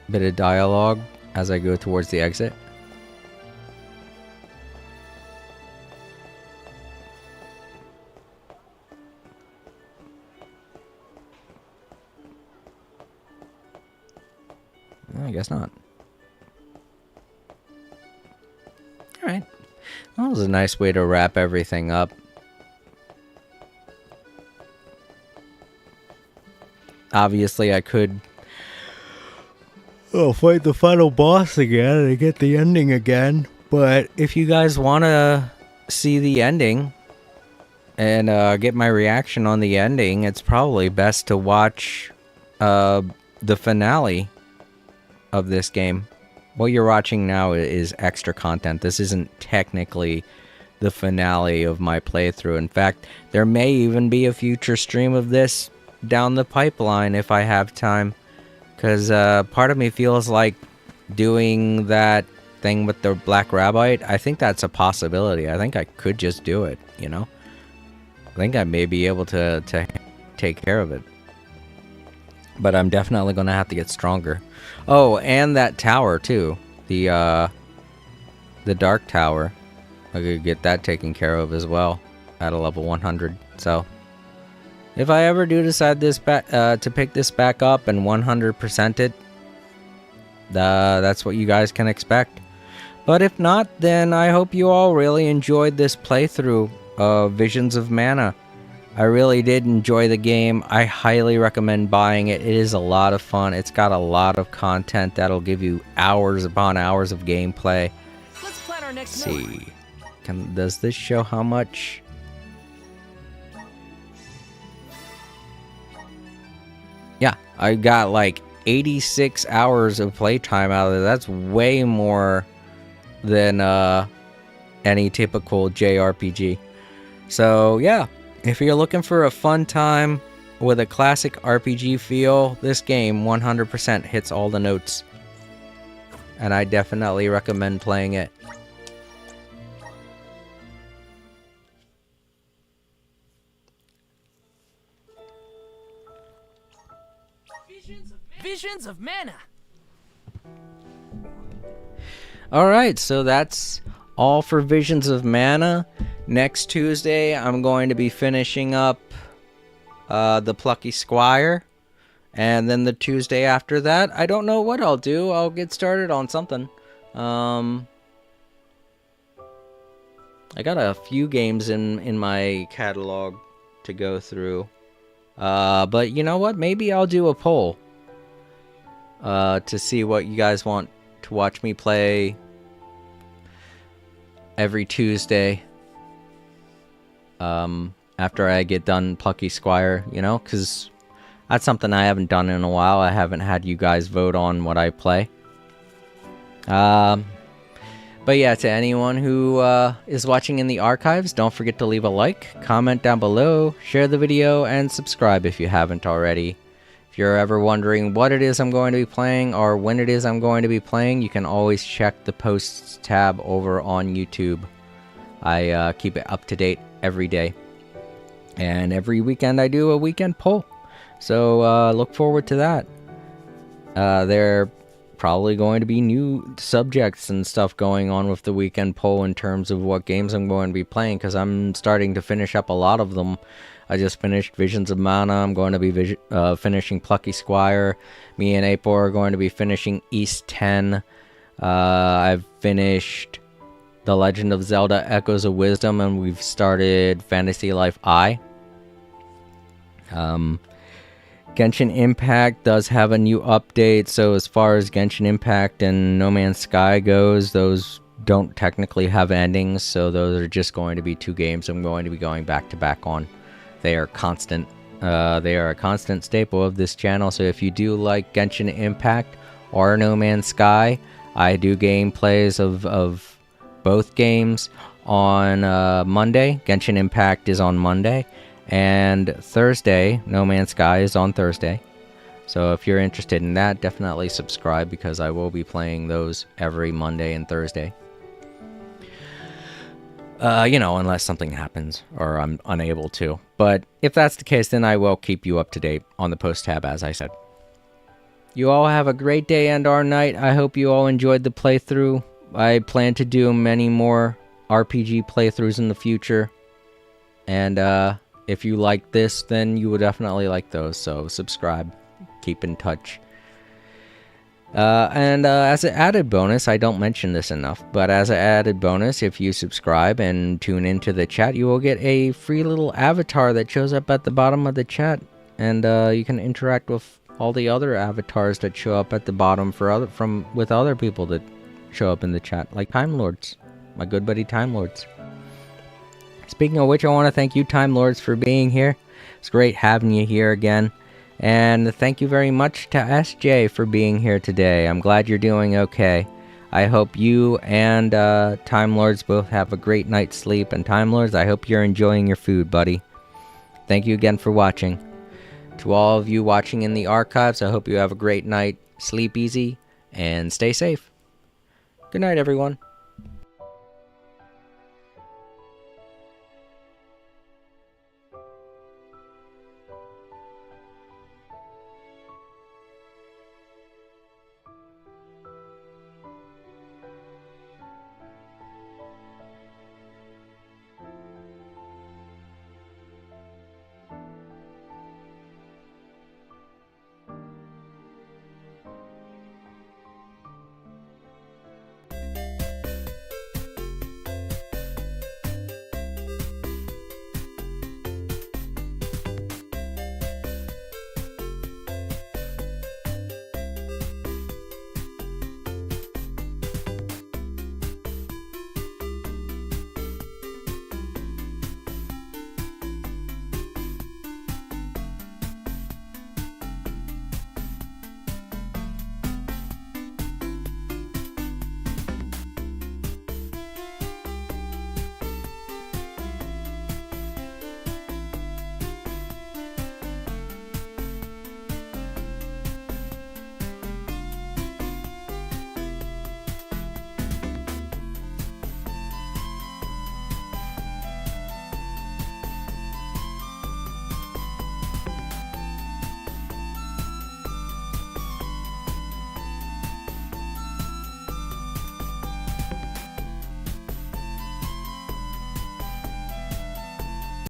bit of dialogue as I go towards the exit? I guess not. Alright. Well, that was a nice way to wrap everything up. Obviously, I could fight the final boss again and get the ending again. But if you guys want to see the ending and get my reaction on the ending, it's probably best to watch the finale of this game. What you're watching now is extra content. This isn't technically the finale of my playthrough. In fact, there may even be a future stream of this down the pipeline if I have time. Because part of me feels like doing that thing with the Black Rabbite, I think that's a possibility. I think I could just do it, you know? I think I may be able to take care of it. But I'm definitely going to have to get stronger. Oh, and that tower, too. The Dark Tower. I could get that taken care of as well at a level 100. So, if I ever do decide to pick this back up and 100% it, that's what you guys can expect. But if not, then I hope you all really enjoyed this playthrough of Visions of Mana. I really did enjoy the game. I highly recommend buying it. It is a lot of fun. It's got a lot of content that'll give you hours upon hours of gameplay. Let's plan our next See, does this show how much? Yeah, I got like 86 hours of playtime out of it. That's way more than any typical JRPG. So yeah. If you're looking for a fun time with a classic RPG feel, this game 100% hits all the notes. And I definitely recommend playing it. Visions of Mana. Alright, so that's all for Visions of Mana. Next Tuesday, I'm going to be finishing up the Plucky Squire. And then the Tuesday after that, I don't know what I'll do. I'll get started on something. I got a few games in my catalog to go through. But you know what? Maybe I'll do a poll to see what you guys want to watch me play every Tuesday. After I get done Plucky Squire, you know, because that's something I haven't done in a while. I haven't had you guys vote on what I play. But yeah, to anyone who is watching in the archives, don't forget to leave a like, comment down below, share the video, and subscribe if you haven't already. If you're ever wondering what it is I'm going to be playing or when it is I'm going to be playing, you can always check the posts tab over on YouTube. I keep it up to date every day. And every weekend I do a weekend poll. So look forward to that. There are probably going to be new subjects and stuff going on with the weekend poll in terms of what games I'm going to be playing, because I'm starting to finish up a lot of them. I just finished Visions of Mana. I'm going to be finishing Plucky Squire. Me and Apo are going to be finishing East 10. I've finished The Legend of Zelda Echoes of Wisdom, and we've started Fantasy Life I. Genshin Impact does have a new update, so as far as Genshin Impact and No Man's Sky goes, those don't technically have endings, so those are just going to be two games I'm going to be going back to back on. They are constant. They are a constant staple of this channel, so if you do like Genshin Impact or No Man's Sky, I do gameplays of both games on Monday. Genshin Impact is on Monday. And Thursday, No Man's Sky is on Thursday. So if you're interested in that, definitely subscribe, because I will be playing those every Monday and Thursday. You know, unless something happens or I'm unable to. But if that's the case, then I will keep you up to date on the post tab, as I said. You all have a great day and or night. I hope you all enjoyed the playthrough. I plan to do many more RPG playthroughs in the future. And, if you like this, then you will definitely like those, so subscribe, keep in touch. And as an added bonus, I don't mention this enough, but as an added bonus, if you subscribe and tune into the chat, you will get a free little avatar that shows up at the bottom of the chat, and you can interact with all the other avatars that show up at the bottom with other people that show up in the chat, like Time Lords, my good buddy Time Lords. Speaking of which, I want to thank you, Time Lords, for being here. It's great having you here again. And thank you very much to SJ for being here today. I'm glad you're doing okay. I hope you and Time Lords both have a great night's sleep. And Time Lords, I hope you're enjoying your food, buddy. Thank you again for watching. To all of you watching in the archives, I hope you have a great night. Sleep easy and stay safe. Good night, everyone.